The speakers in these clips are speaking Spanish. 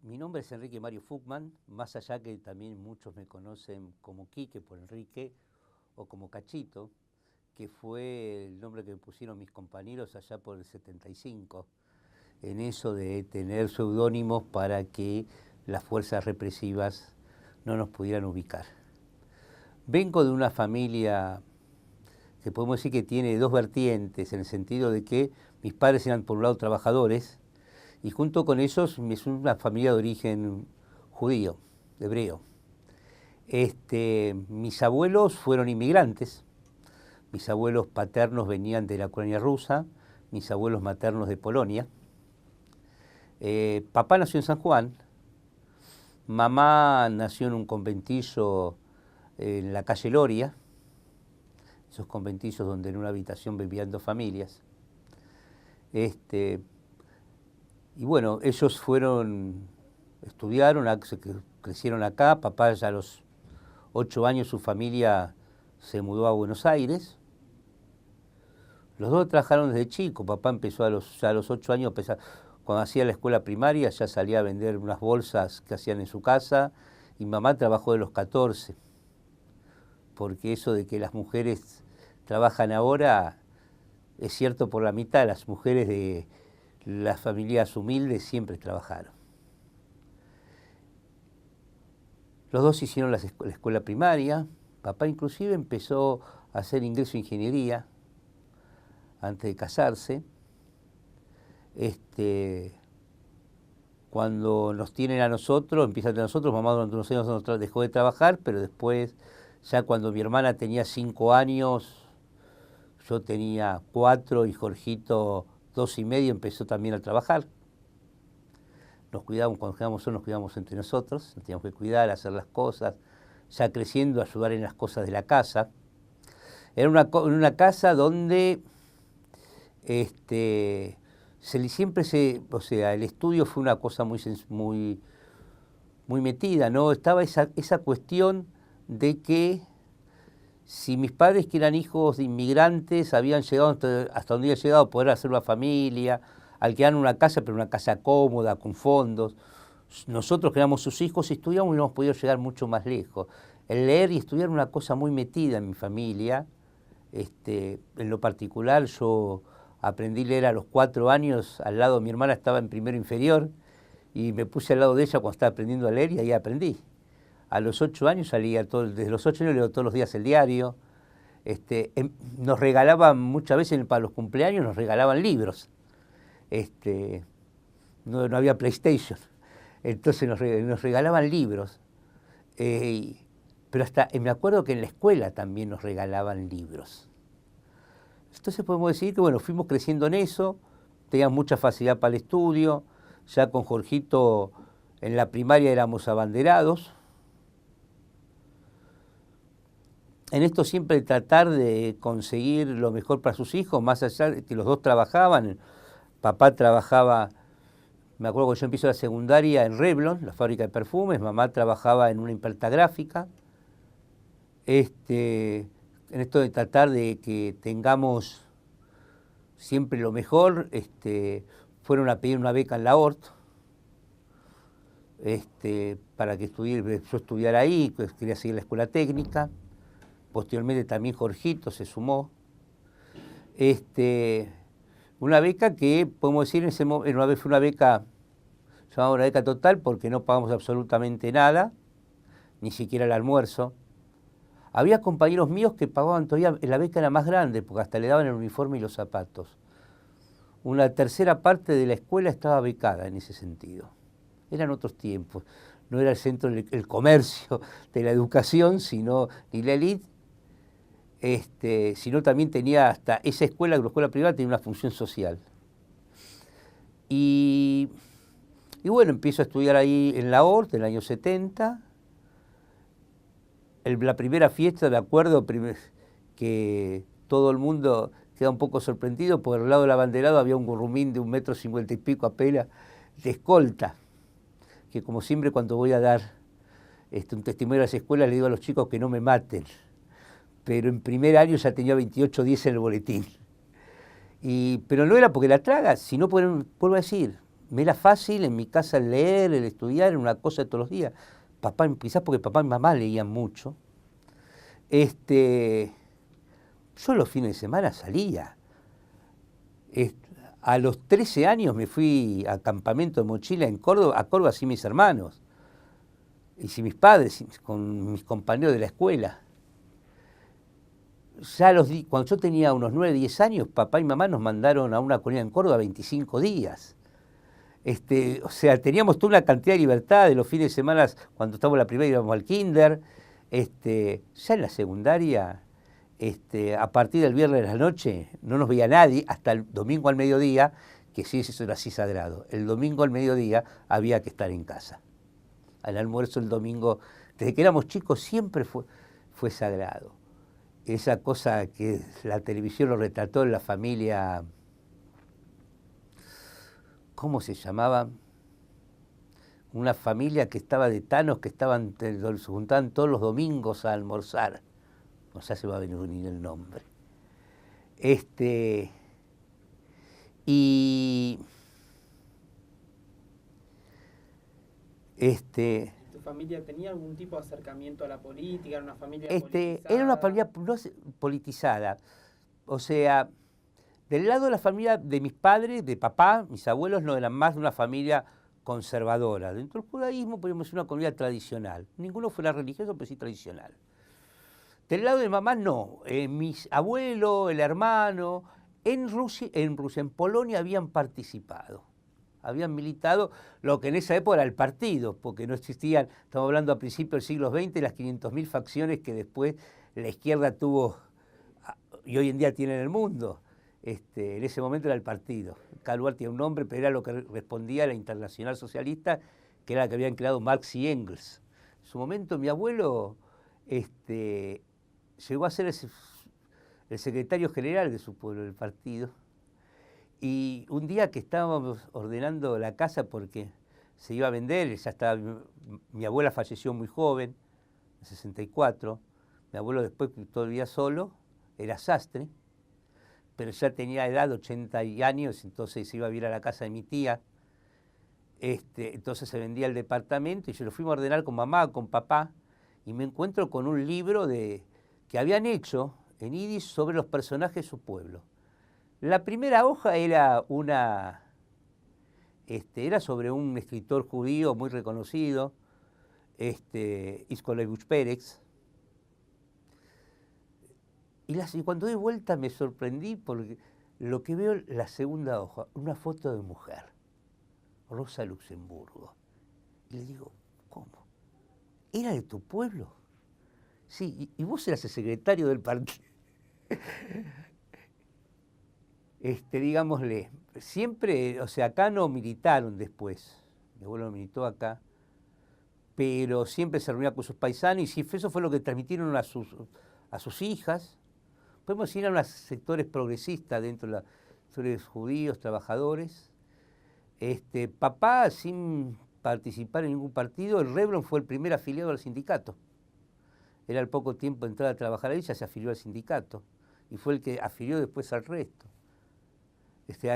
Mi nombre es Enrique Mario Fuchman, más allá que también muchos me conocen como Quique por Enrique o como Cachito, que fue el nombre que me pusieron mis compañeros allá por el 75, en eso de tener seudónimos para que las fuerzas represivas no nos pudieran ubicar. Vengo de una familia que podemos decir que tiene dos vertientes, en el sentido de que mis padres eran por un lado trabajadores, y junto con ellos es una familia de origen judío, hebreo. Mis abuelos fueron inmigrantes. Mis abuelos paternos venían de la colonia rusa, mis abuelos maternos de Polonia. Papá nació en San Juan, mamá nació en un conventillo en la calle Loria, esos conventillos donde en una habitación vivían dos familias. Y bueno, ellos estudiaron, crecieron acá. Papá ya a los 8 años su familia se mudó a Buenos Aires. Los dos trabajaron desde chico. Papá empezó ya a los 8 años, cuando hacía la escuela primaria, ya salía a vender unas bolsas que hacían en su casa. Y mamá trabajó de los 14. Porque eso de que las mujeres trabajan ahora es cierto por la mitad. Las mujeres de las familias humildes siempre trabajaron. Los dos hicieron la escuela primaria. Papá inclusive empezó a hacer ingreso en ingeniería antes de casarse. Cuando nos tienen a nosotros, empieza a tener a nosotros, mamá durante unos años dejó de trabajar, pero después, ya cuando mi hermana tenía 5 años, yo tenía 4 y Jorgito 2 y medio, empezó también a trabajar. Nos cuidábamos, cuando quedábamos solos, nos cuidábamos entre nosotros, nos teníamos que cuidar, hacer las cosas, ya creciendo, ayudar en las cosas de la casa. Era una casa donde el estudio fue una cosa muy metida, ¿no? Estaba esa cuestión de que si mis padres, que eran hijos de inmigrantes, habían llegado hasta donde había llegado a poder hacer una familia, alquilar una casa, pero una casa cómoda, con fondos. Nosotros que éramos sus hijos, si estudiamos, hubiéramos podido llegar mucho más lejos. El leer y estudiar era una cosa muy metida en mi familia. En lo particular, yo aprendí a leer a los 4 años, al lado de mi hermana estaba en primero inferior, y me puse al lado de ella cuando estaba aprendiendo a leer y ahí aprendí. A los 8 años desde los 8 años leo todos los días el diario. Nos regalaban muchas veces para los cumpleaños, nos regalaban libros. No había PlayStation, entonces nos regalaban libros. Pero hasta me acuerdo que en la escuela también nos regalaban libros. Entonces podemos decir que bueno, fuimos creciendo en eso, teníamos mucha facilidad para el estudio. Ya con Jorgito en la primaria éramos abanderados. En esto siempre tratar de conseguir lo mejor para sus hijos, más allá de que los dos trabajaban. Papá trabajaba, me acuerdo que yo empiezo la secundaria en Revlon, la fábrica de perfumes. Mamá trabajaba en una imprenta gráfica. En esto de tratar de que tengamos siempre lo mejor, fueron a pedir una beca en la ORT, para que yo estudiara ahí, pues quería seguir la escuela técnica. Posteriormente también Jorgito se sumó. Una beca que, podemos decir, en ese momento, una vez fue una beca, llamada una beca total, porque no pagamos absolutamente nada, ni siquiera el almuerzo. Había compañeros míos que pagaban todavía, la beca era más grande, porque hasta le daban el uniforme y los zapatos. Una tercera parte de la escuela estaba becada en ese sentido. Eran otros tiempos. No era el centro del comercio de la educación, ni la élite, sino también tenía hasta esa escuela, la escuela privada, tenía una función social. Y bueno, empiezo a estudiar ahí en la ORT, en el año 70. La primera fiesta, me acuerdo que todo el mundo queda un poco sorprendido, porque al lado del abanderado había un gurrumín de 1,50 m y pico apenas, de escolta, que como siempre cuando voy a dar un testimonio a las escuelas le digo a los chicos que no me maten, pero en primer año ya tenía 28-10 en el boletín. Pero no era porque la traga, sino por, vuelvo a decir, me era fácil en mi casa el leer, el estudiar, era una cosa de todos los días. Papá, quizás porque papá y mamá leían mucho. Yo los fines de semana salía. A los 13 años me fui a campamento de mochila en Córdoba, a Córdoba sin mis hermanos, y sin mis padres, con mis compañeros de la escuela. Ya cuando yo tenía unos 9, 10 años, papá y mamá nos mandaron a una colonia en Córdoba 25 días. O sea, teníamos toda una cantidad de libertad de los fines de semana, cuando estábamos en la primaria íbamos al kinder. Ya en la secundaria, a partir del viernes de la noche, no nos veía nadie, hasta el domingo al mediodía, que sí, eso era así sagrado. El domingo al mediodía había que estar en casa. Al almuerzo el domingo, desde que éramos chicos, siempre fue sagrado. Esa cosa que la televisión lo retrató en la familia, ¿cómo se llamaba? Una familia que estaba de tanos, que se juntaban todos los domingos a almorzar. No sé si va a venir el nombre. ¿Tu familia tenía algún tipo de acercamiento a la política? ¿Era una familia politizada? Era una familia politizada. O sea, del lado de la familia de mis padres, de papá, mis abuelos no eran más de una familia conservadora. Dentro del judaísmo, podríamos decir una comunidad tradicional. Ninguno fuera religioso, pero sí tradicional. Del lado de mamá, no. Mis abuelos, el hermano, en Polonia habían participado. Habían militado lo que en esa época era el partido, porque no existían, estamos hablando a principios del siglo XX, las 500.000 facciones que después la izquierda tuvo y hoy en día tiene en el mundo. En ese momento era el partido. Cada lugar tiene un nombre, pero era lo que respondía a la Internacional Socialista, que era la que habían creado Marx y Engels. En su momento mi abuelo llegó a ser el secretario general de su pueblo, del partido. Y un día que estábamos ordenando la casa porque se iba a vender, ya estaba, mi abuela falleció muy joven, en 64, mi abuelo después todavía solo, era sastre, pero ya tenía edad, 80 años, entonces se iba a vivir a la casa de mi tía. Entonces se vendía el departamento y yo lo fuimos a ordenar con mamá, con papá, y me encuentro con un libro que habían hecho en yiddish sobre los personajes de su pueblo. La primera hoja era era sobre un escritor judío muy reconocido, Iskolevich Pérez. Y cuando doy vuelta me sorprendí porque lo que veo la segunda hoja, una foto de mujer, Rosa Luxemburgo. Y le digo, ¿cómo? ¿Era de tu pueblo? Sí, y vos eras el secretario del partido. Digámosle, siempre, o sea, acá no militaron después, mi abuelo militó acá, pero siempre se reunía con sus paisanos y eso fue lo que transmitieron a sus hijas. Podemos decir, eran unos sectores progresistas dentro de los sectores judíos, trabajadores. Papá, sin participar en ningún partido, el Revlon fue el primer afiliado al sindicato. Era al poco tiempo de entrar a trabajar ahí, ya se afilió al sindicato, y fue el que afilió después al resto.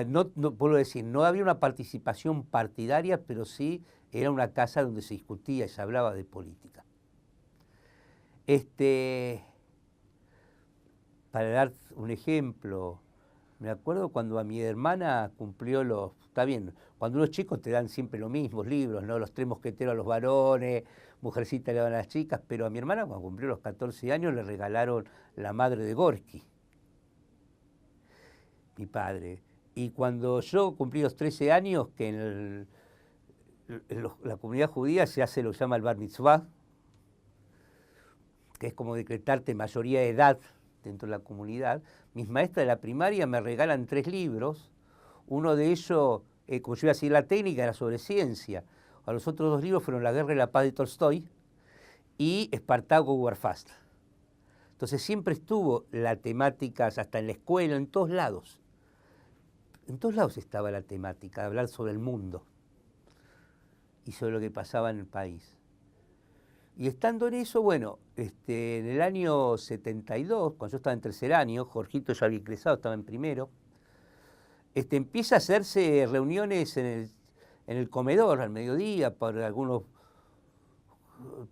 No puedo decir, no había una participación partidaria, pero sí era una casa donde se discutía y se hablaba de política. Para dar un ejemplo, me acuerdo cuando a mi hermana cumplió está bien, cuando unos chicos te dan siempre los mismos libros, ¿no? Los Tres Mosqueteros a los varones, Mujercita le dan a las chicas, pero a mi hermana cuando cumplió los 14 años le regalaron La Madre de Gorky, mi padre. Y cuando yo cumplí los 13 años, que en la comunidad judía se hace lo que se llama el Bar Mitzvah, que es como decretarte mayoría de edad dentro de la comunidad, mis maestras de la primaria me regalan 3 libros, uno de ellos, como yo iba a seguir la técnica, era sobre ciencia. A los otros 2 libros fueron La Guerra y la Paz de Tolstoy y Espartaco Warfast. Entonces siempre estuvo la temática, hasta en la escuela, en todos lados. En todos lados estaba la temática de hablar sobre el mundo y sobre lo que pasaba en el país. Y estando en eso, bueno, en el año 72, cuando yo estaba en tercer año, Jorgito ya había ingresado, estaba en primero, empieza a hacerse reuniones en el comedor al mediodía, por algunos,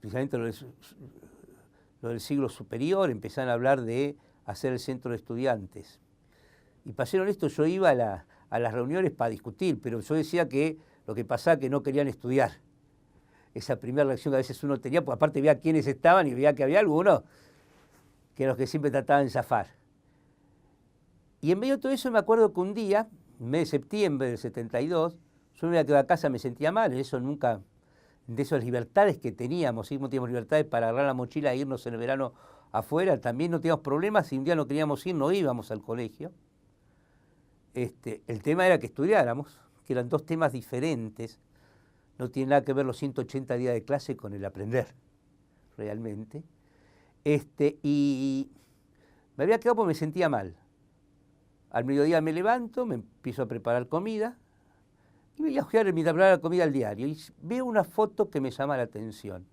precisamente lo del siglo superior, empezaron a hablar de hacer el centro de estudiantes. Y para ser honesto, yo iba a las reuniones para discutir, pero yo decía que lo que pasaba es que no querían estudiar. Esa primera reacción que a veces uno tenía, pues aparte veía quiénes estaban y veía que había algunos que eran los que siempre trataban de zafar. Y en medio de todo eso me acuerdo que un día, mes de septiembre del 72, yo me había quedado a casa, me sentía mal, eso nunca, de esas libertades que teníamos, ¿sí? No teníamos libertades para agarrar la mochila e irnos en el verano afuera, también no teníamos problemas, si un día no queríamos ir, no íbamos al colegio. El tema era que estudiáramos, que eran dos temas diferentes, no tiene nada que ver los 180 días de clase con el aprender, realmente. Y me había quedado porque me sentía mal. Al mediodía me levanto, me empiezo a preparar comida, y me voy a ojear mientras preparaba la comida al diario, y veo una foto que me llama la atención,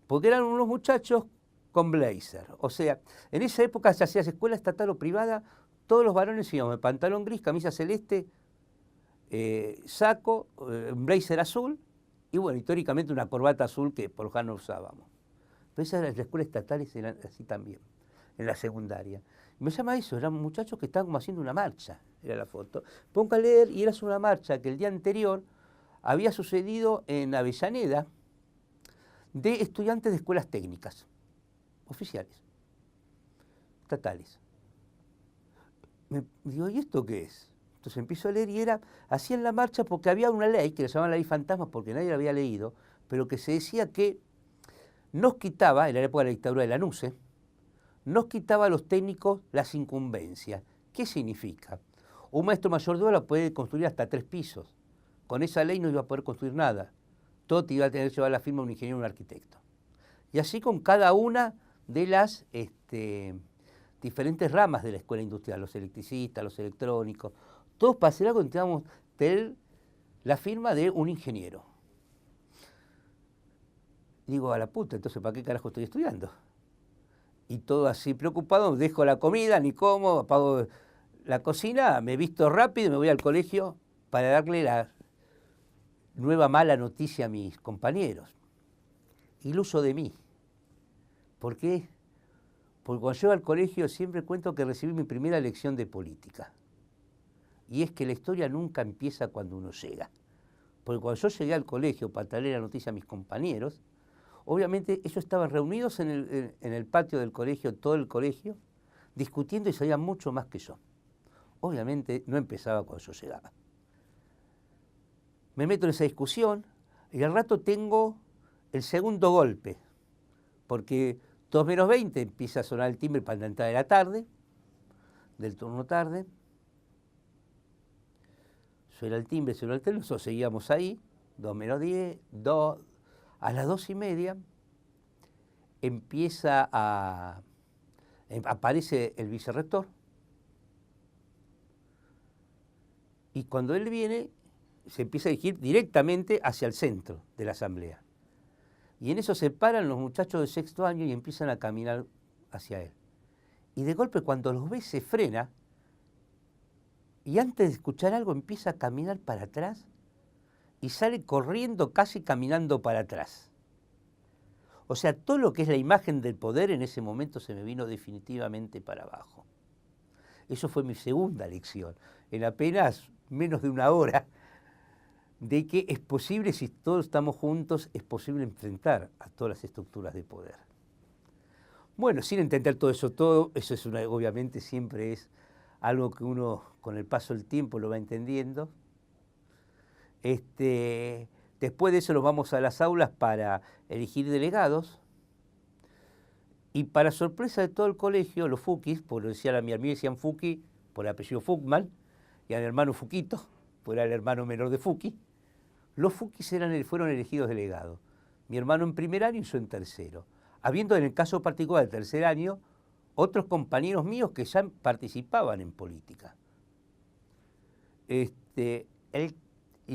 porque eran unos muchachos con blazer. O sea, en esa época, ya sea escuela estatal o privada, todos los varones íbamos de pantalón gris, camisa celeste, saco, blazer azul, y bueno, históricamente una corbata azul que por lo general no usábamos. Pero esas las escuelas estatales eran así también, en la secundaria. Y me llama eso, eran muchachos que estaban como haciendo una marcha, era la foto. Pongo a leer y era una marcha que el día anterior había sucedido en Avellaneda de estudiantes de escuelas técnicas, oficiales, estatales. Me digo, ¿y esto qué es? Entonces empiezo a leer y hacían la marcha porque había una ley, que le llamaban la ley fantasma porque nadie la había leído, pero que se decía que nos quitaba, en la época de la dictadura de Lanusse, nos quitaba a los técnicos las incumbencias. ¿Qué significa? Un maestro mayor de obra puede construir hasta 3 pisos. Con esa ley no iba a poder construir nada. Todo te iba a tener que llevar la firma de un ingeniero o un arquitecto. Y así con cada una de las diferentes ramas de la escuela industrial, los electricistas, los electrónicos, todos para hacer algo necesitábamos tener la firma de un ingeniero. Digo, a la puta, entonces ¿para qué carajo estoy estudiando? Y todo así preocupado, dejo la comida, ni como, apago la cocina, me visto rápido y me voy al colegio para darle la nueva mala noticia a mis compañeros. Iluso de mí. ¿Por qué? Porque cuando llego al colegio siempre cuento que recibí mi primera lección de política. Y es que la historia nunca empieza cuando uno llega. Porque cuando yo llegué al colegio para traerle la noticia a mis compañeros, obviamente ellos estaban reunidos en el patio del colegio, todo el colegio, discutiendo y sabían mucho más que yo. Obviamente no empezaba cuando yo llegaba. Me meto en esa discusión y al rato tengo el segundo golpe, porque 2 menos 20 empieza a sonar el timbre para la entrada de la tarde, del turno tarde. Suena el timbre, suena el teléfono, nosotros seguíamos ahí, 2 menos 10, 2, a las 2:30 aparece el vicerrector, y cuando él viene, se empieza a dirigir directamente hacia el centro de la asamblea. Y en eso se paran los muchachos de 6º año y empiezan a caminar hacia él. Y de golpe, cuando los ve, se frena, y antes de escuchar algo empieza a caminar para atrás y sale corriendo, casi caminando para atrás. O sea, todo lo que es la imagen del poder en ese momento se me vino definitivamente para abajo. Eso fue mi segunda lección, en apenas menos de 1 hora, de que es posible, si todos estamos juntos, es posible enfrentar a todas las estructuras de poder. Bueno, sin entender todo eso es obviamente siempre es algo que uno con el paso del tiempo lo va entendiendo. Después de eso nos vamos a las aulas para elegir delegados, y para sorpresa de todo el colegio, los Fuquis, por lo decían a mí decían Fuqui por el apellido Fuckman, y a mi hermano Fuquito, por el hermano menor de Fuqui, los Fuquis fueron elegidos delegados. Mi hermano en 1er año y yo en 3º. Habiendo en el caso particular del 3er año, otros compañeros míos que ya participaban en política. Y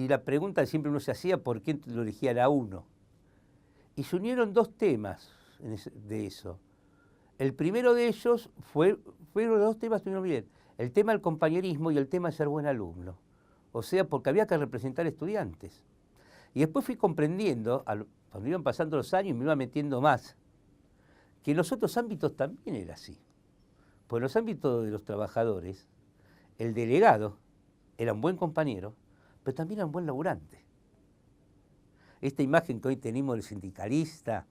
la pregunta siempre uno se hacía, ¿por qué lo elegían a uno? Y se unieron 2 temas de eso. El primero de ellos fueron los 2 temas que unieron bien. El tema del compañerismo y el tema de ser buen alumno. O sea, porque había que representar estudiantes. Y después fui comprendiendo, cuando iban pasando los años, me iba metiendo más, que en los otros ámbitos también era así. Pues en los ámbitos de los trabajadores, el delegado era un buen compañero, pero también era un buen laburante. Esta imagen que hoy tenemos del sindicalista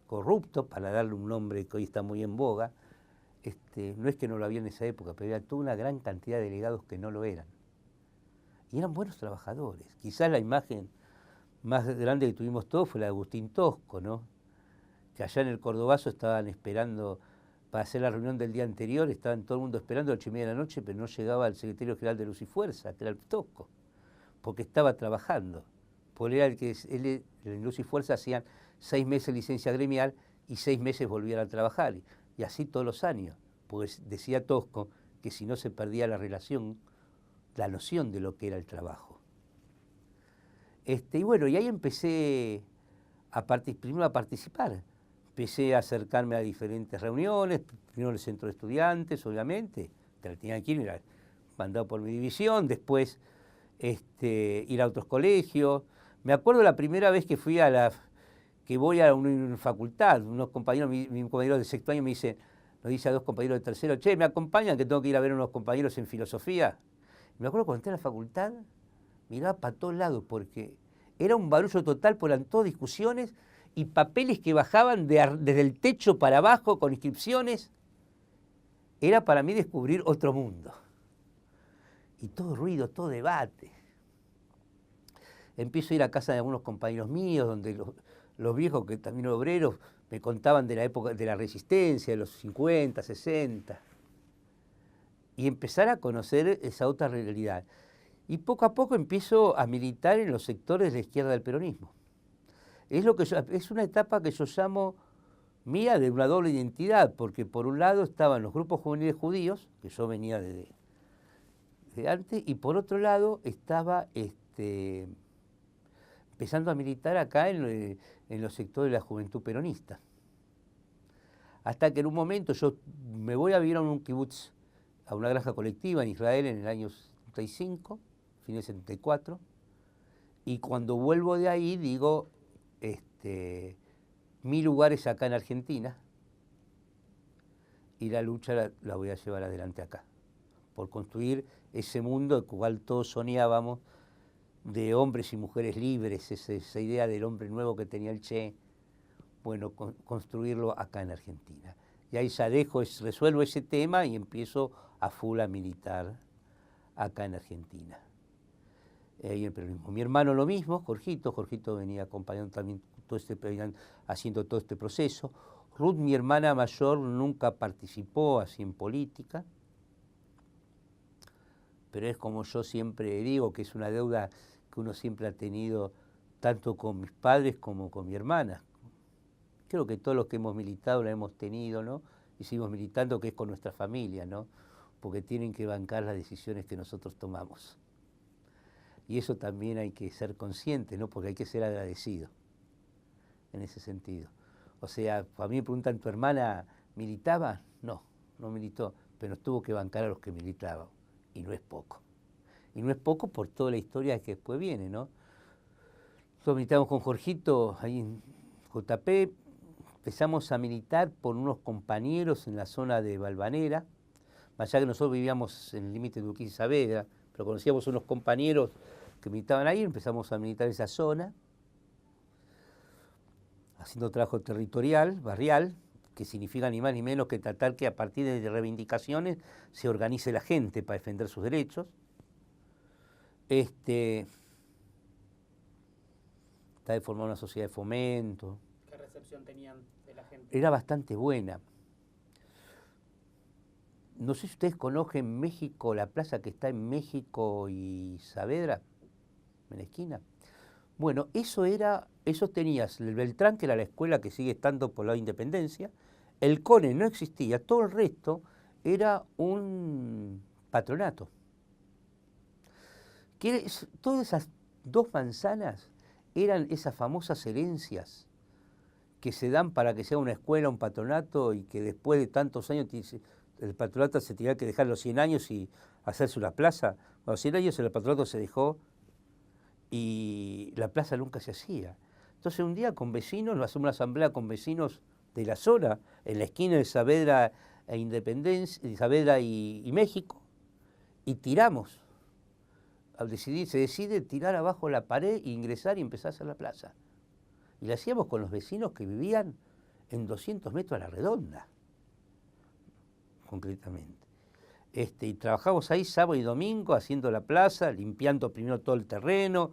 corrupto, para darle un nombre que hoy está muy en boga, no es que no lo había en esa época, pero había toda una gran cantidad de delegados que no lo eran. Y eran buenos trabajadores. Quizás la imagen más grande que tuvimos todos fue la de Agustín Tosco, ¿no? Que allá en el Cordobazo estaban esperando para hacer la reunión del día anterior, estaban todo el mundo esperando a las 8:30 de la noche, pero no llegaba el secretario general de Luz y Fuerza, que era el Tosco, porque estaba trabajando. Porque era el que en Luz y Fuerza hacían 6 meses de licencia gremial y 6 meses volvían a trabajar. Y así todos los años, porque decía Tosco que si no se perdía la relación, la noción de lo que era el trabajo. Y bueno, y ahí empecé primero a participar. Empecé a acercarme a diferentes reuniones, primero en el centro de estudiantes, obviamente, que la tenía que ir, era mandado por mi división, después ir a otros colegios. Me acuerdo la primera vez que voy a una facultad, unos compañeros, mi compañero de sexto año nos dice a 2 compañeros de tercero, che, ¿me acompañan que tengo que ir a ver a unos compañeros en filosofía? Y me acuerdo cuando entré a la facultad, miraba para todos lados, porque era un barullo total, porque eran todas discusiones y papeles que bajaban desde el techo para abajo con inscripciones. Era para mí descubrir otro mundo. Y todo ruido, todo debate. Empiezo a ir a casa de algunos compañeros míos, donde los viejos, que también obreros, me contaban de la época de la resistencia, de los 50, 60. Y empezar a conocer esa otra realidad. Y poco a poco empiezo a militar en los sectores de la izquierda del peronismo. Es una etapa que yo llamo mía de una doble identidad, porque por un lado estaban los grupos juveniles judíos, que yo venía de antes, y por otro lado estaba empezando a militar acá en los sectores de la juventud peronista. Hasta que en un momento yo me voy a vivir a un kibutz, a una granja colectiva en Israel en el año 75, fin de 74, y cuando vuelvo de ahí digo, mi lugar es acá en Argentina y la lucha la voy a llevar adelante acá, por construir ese mundo del cual todos soñábamos, de hombres y mujeres libres, esa idea del hombre nuevo que tenía el Che, bueno, construirlo acá en Argentina. Y ahí ya resuelvo ese tema y empiezo a full a militar acá en Argentina. Y el peronismo. Mi hermano lo mismo, Jorgito venía acompañando también haciendo todo este proceso. Ruth, mi hermana mayor, nunca participó así en política, pero es como yo siempre digo, que es una deuda que uno siempre ha tenido tanto con mis padres como con mi hermana. Creo que todos los que hemos militado la hemos tenido, ¿no? Y seguimos militando, que es con nuestra familia, ¿no? Porque tienen que bancar las decisiones que nosotros tomamos. Y eso también hay que ser consciente, ¿no? Porque hay que ser agradecido en ese sentido. O sea, a mí me preguntan, ¿tu hermana militaba? No, no militó, pero tuvo que bancar a los que militaban. Y no es poco. Y no es poco por toda la historia que después viene, ¿no? Nosotros militamos con Jorgito ahí en JP, empezamos a militar por unos compañeros en la zona de Valvanera, más allá que nosotros vivíamos en el límite de Urquiza y Saavedra, pero conocíamos unos compañeros que militaban ahí, empezamos a militar esa zona, haciendo trabajo territorial, barrial, que significa ni más ni menos que tratar que a partir de reivindicaciones se organice la gente para defender sus derechos. Está de formar una sociedad de fomento. ¿Qué recepción tenían de la gente? Era bastante buena. No sé si ustedes conocen México, la plaza que está en México y Saavedra, en la esquina. Bueno, eso tenías el Beltrán, que era la escuela que sigue estando por la Independencia, el CONE no existía, todo el resto era un patronato. Todas esas 2 manzanas eran esas famosas herencias que se dan para que sea una escuela, un patronato, y que después de tantos años el patronato se tenía que dejar los 100 años y hacerse una plaza. A los 100 años el patronato se dejó y la plaza nunca se hacía. Entonces un día con vecinos, nos hacemos una asamblea con vecinos de la zona, en la esquina de Saavedra e Independencia, de Saavedra y México, y tiramos. Se decide tirar abajo la pared, ingresar y empezar a hacer la plaza. Y la hacíamos con los vecinos que vivían en 200 metros a la redonda, concretamente. Y trabajamos ahí sábado y domingo haciendo la plaza, limpiando primero todo el terreno,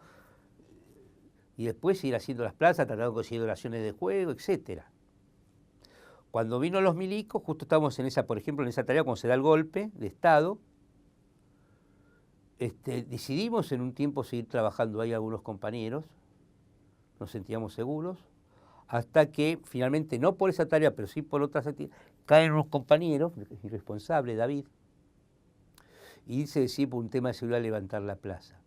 y después ir haciendo las plazas, tratando de conseguir donaciones de juego, etc. Cuando vino los milicos, justo estábamos en esa, por ejemplo, en esa tarea, cuando se da el golpe de Estado, decidimos en un tiempo seguir trabajando ahí algunos compañeros, nos sentíamos seguros, hasta que finalmente, no por esa tarea, pero sí por otras actividades, caen unos compañeros, irresponsable David, y se decide por un tema de seguridad levantar la plaza.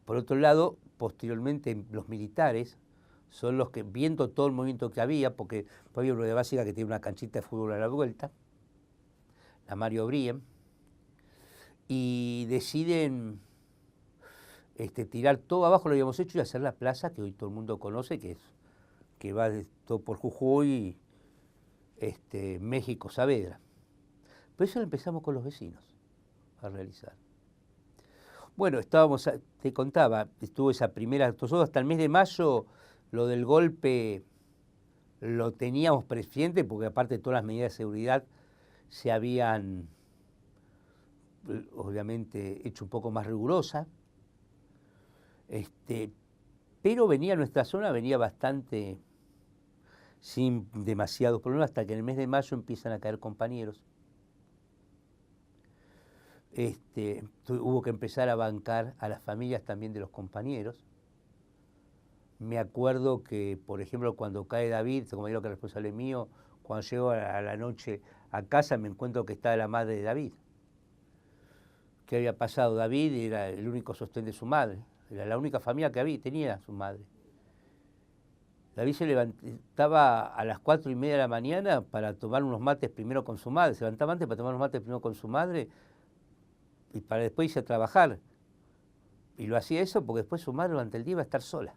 Por otro lado, posteriormente los militares son los que, viendo todo el movimiento que había, porque había una de básica que tiene una canchita de fútbol a la vuelta, la Mario Brien, y deciden tirar todo abajo, lo habíamos hecho, y hacer la plaza que hoy todo el mundo conoce, que va todo por Jujuy, México, Saavedra. Pero eso lo empezamos con los vecinos a realizar. Bueno, te contaba, estuvo esa primera, nosotros hasta el mes de mayo lo del golpe lo teníamos presente, porque aparte de todas las medidas de seguridad se habían, obviamente, hecho un poco más rigurosas. Pero nuestra zona venía bastante sin demasiados problemas, hasta que en el mes de mayo empiezan a caer compañeros. Hubo que empezar a bancar a las familias también de los compañeros. Me acuerdo que, por ejemplo, cuando cae David, como digo que es responsable mío, cuando llego a la noche a casa me encuentro que estaba la madre de David. ¿Qué había pasado? David era el único sostén de su madre, era la única familia que tenía su madre. David se levantaba a las 4:30 de la mañana para tomar unos mates primero con su madre, se levantaba antes para tomar unos mates primero con su madre y para después irse a trabajar. Y lo hacía eso porque después su madre durante el día iba a estar sola.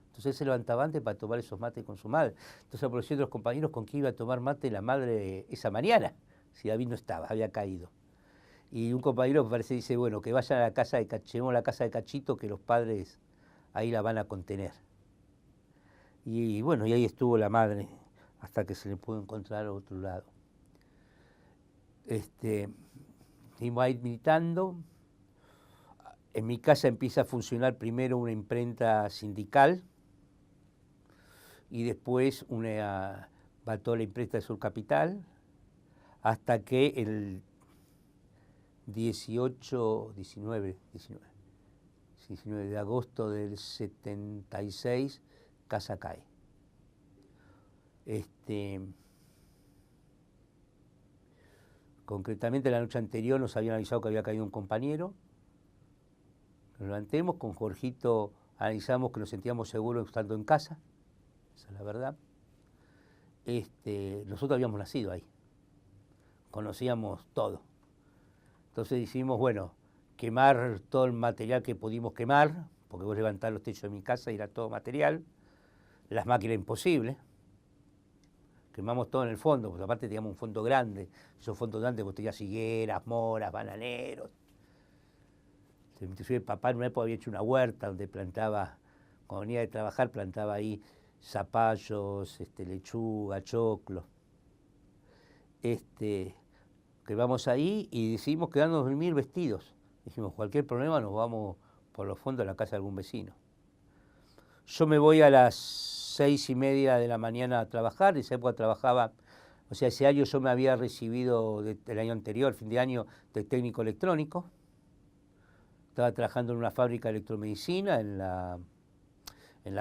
Entonces él se levantaba antes para tomar esos mates con su madre. Entonces aprovechando los compañeros con que iba a tomar mate la madre esa mañana, si David no estaba, había caído. Y un compañero me parece dice, bueno, que vayan a la casa llevemos a la casa de Cachito, que los padres ahí la van a contener. Y bueno, y ahí estuvo la madre, hasta que se le pudo encontrar a otro lado. Seguimos ahí militando. En mi casa empieza a funcionar primero una imprenta sindical y después va toda la imprenta de Sur Capital, hasta que el 19 de agosto del 76, casa cae. Concretamente la noche anterior nos habían avisado que había caído un compañero. Nos levantemos, con Jorgito analizamos que nos sentíamos seguros estando en casa, esa es la verdad. Nosotros habíamos nacido ahí, conocíamos todo. Entonces decidimos, bueno, quemar todo el material que pudimos quemar, porque vos levantás los techos de mi casa y era todo material, las máquinas imposibles. Quemamos todo en el fondo, porque aparte teníamos un fondo grande, esos fondos grandes vos tenías higueras, moras, bananeros. Inclusive papá en una época había hecho una huerta donde plantaba, cuando venía de trabajar, plantaba ahí zapallos, lechuga, choclo. Que vamos ahí y decidimos quedarnos a dormir vestidos. Dijimos, cualquier problema nos vamos por los fondos a la casa de algún vecino. Yo me voy a las 6:30 de la mañana a trabajar, en esa época trabajaba, o sea, ese año yo me había recibido del año anterior, fin de año, de técnico electrónico. Estaba trabajando en una fábrica de electromedicina, en la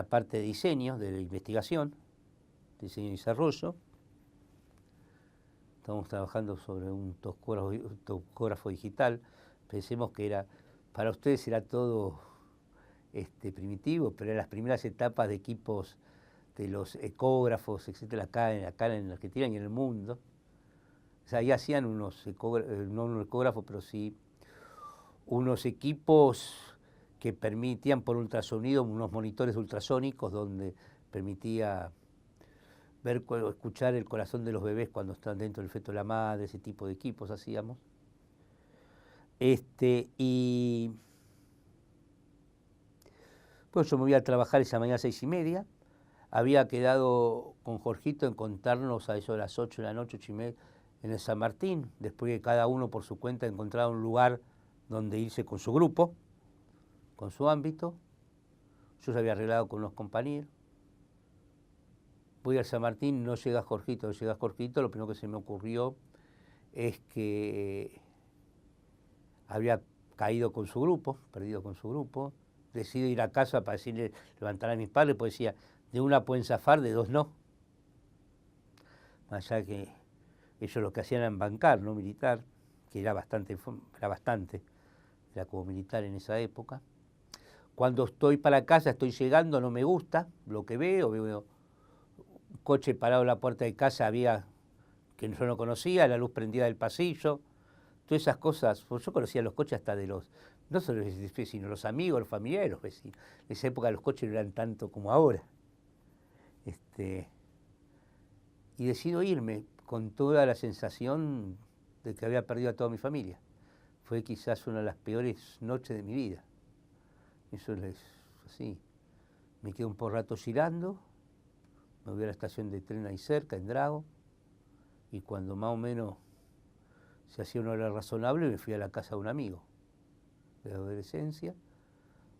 parte de diseño, de la investigación, diseño y desarrollo. Estamos trabajando sobre un topógrafo digital. Pensemos que para ustedes era todo primitivo, pero eran las primeras etapas de equipos de los ecógrafos, etcétera, acá en Argentina y en el mundo. O sea, ahí hacían no unos ecógrafos, pero sí unos equipos que permitían por ultrasonido, unos monitores ultrasónicos donde permitía ver, escuchar el corazón de los bebés cuando están dentro del feto de la madre, ese tipo de equipos hacíamos. Y pues yo me voy a trabajar esa mañana a 6:30. Había quedado con Jorgito en contarnos a eso de las 8 de la noche, 8:30, en el San Martín, después que cada uno por su cuenta encontraba un lugar donde irse con su grupo, con su ámbito. Yo se había arreglado con unos compañeros. Voy al San Martín, no llega Jorgito, lo primero que se me ocurrió es que había caído con su grupo, perdido con su grupo. Decido ir a casa para decirle, levantar a mis padres, pues decía, de una pueden zafar, de dos no. Más allá que ellos lo que hacían era bancar, no militar, que era bastante, era como militar en esa época. Cuando estoy para casa, estoy llegando, no me gusta lo que veo un coche parado en la puerta de casa, había que yo no conocía, la luz prendida del pasillo, todas esas cosas. Pues yo conocía los coches hasta de los, no solo los vecinos, sino los amigos, los familiares, los vecinos. En esa época los coches no eran tanto como ahora. Y decido irme con toda la sensación de que había perdido a toda mi familia. Fue quizás una de las peores noches de mi vida. Eso es así. Me quedé un por rato girando, me voy a la estación de tren ahí cerca, en Drago, y cuando más o menos se hacía una hora razonable, me fui a la casa de un amigo de la adolescencia,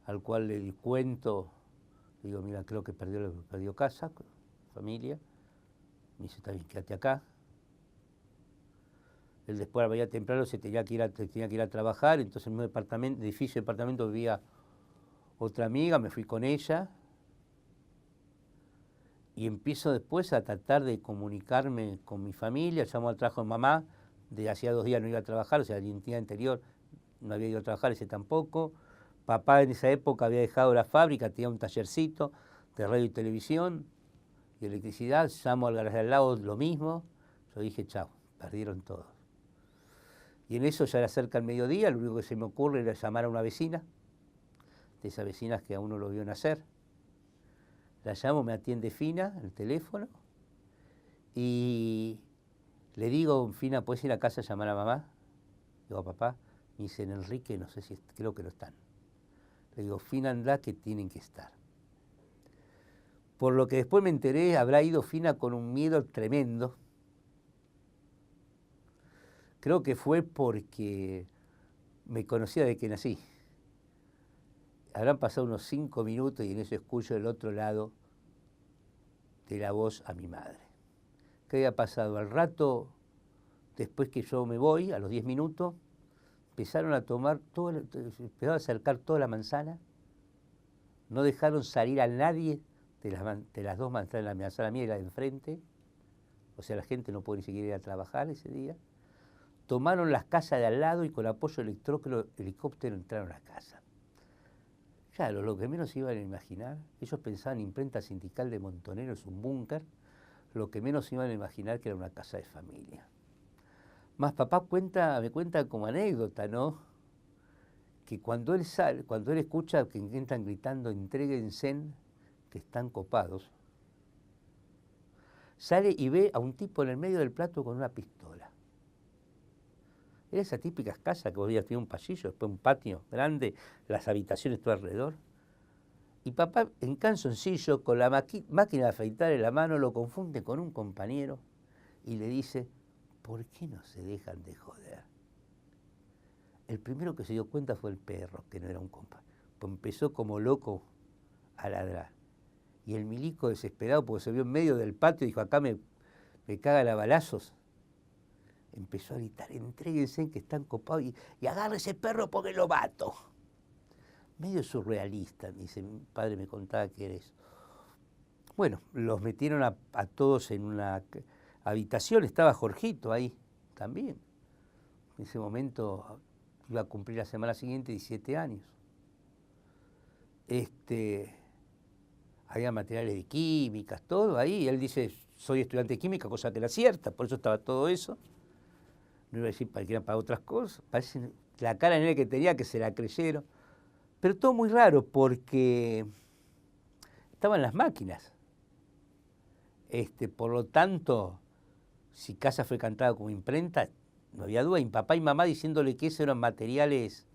al cual le di cuento, le digo, mira, creo que perdió casa, familia. Me dice, está bien, quédate acá. Él después, a la mañana temprano, tenía que ir a trabajar, entonces en un edificio de departamento vivía otra amiga, me fui con ella, y empiezo después a tratar de comunicarme con mi familia. Llamo al trabajo de mamá, de hacía 2 días no iba a trabajar, o sea, el día anterior no había ido a trabajar, ese tampoco. Papá en esa época había dejado la fábrica, tenía un tallercito de radio y televisión y electricidad. Llamo al garaje al lado, lo mismo. Yo dije, chao, perdieron todos. Y en eso ya era cerca del mediodía, lo único que se me ocurre era llamar a una vecina, de esas vecinas que a uno lo vio nacer. La llamo, me atiende Fina, el teléfono, y le digo, Fina, ¿puedes ir a casa a llamar a mamá? Digo, papá. Me dicen, Enrique, no sé si, creo que no están. Le digo, Fina, anda, que tienen que estar. Por lo que después me enteré, habrá ido Fina con un miedo tremendo. Creo que fue porque me conocía desde que nací. Habrán pasado unos 5 minutos y en eso escucho del otro lado de la voz a mi madre. ¿Qué había pasado? Al rato, después que yo me voy, a los 10 minutos, empezaron a tomar, empezaron a acercar toda la manzana, no dejaron salir a nadie de las 2 manzanas, la manzana mía y la de enfrente, o sea, la gente no pudo ni siquiera ir a trabajar ese día. Tomaron las casas de al lado y con apoyo helicóptero entraron a casa. Claro, lo que menos iban a imaginar, ellos pensaban imprenta sindical de Montoneros, un búnker, lo que menos iban a imaginar que era una casa de familia. Más papá me cuenta como anécdota, ¿no? Que cuando él escucha que entran gritando, entréguense, que están copados, sale y ve a un tipo en el medio del plato con una pistola. Era esas típicas casas que vos veías, tenía un pasillo, después un patio grande, las habitaciones todo alrededor. Y papá, en calzoncillo, con la máquina de afeitar en la mano, lo confunde con un compañero y le dice, ¿por qué no se dejan de joder? El primero que se dio cuenta fue el perro, que no era un compa. Pues empezó como loco a ladrar. Y el milico, desesperado, porque se vio en medio del patio, dijo, acá me cagan a balazos. Empezó a gritar, entréguense que están copados y agarre ese perro porque lo mato. Medio surrealista, mi padre me contaba que era eso. Bueno, los metieron a todos en una habitación, estaba Jorgito ahí también. En ese momento iba a cumplir la semana siguiente 17 años. Había materiales de químicas, todo ahí. Él dice, soy estudiante de química, cosa que era cierta, por eso estaba todo eso. no iba a decir para que eran para otras cosas, parece la cara de nene que tenía que se la creyeron, pero todo muy raro porque estaban las máquinas. Por lo tanto, si casa fue cantada como imprenta, no había duda, y papá y mamá diciéndole que esos eran materiales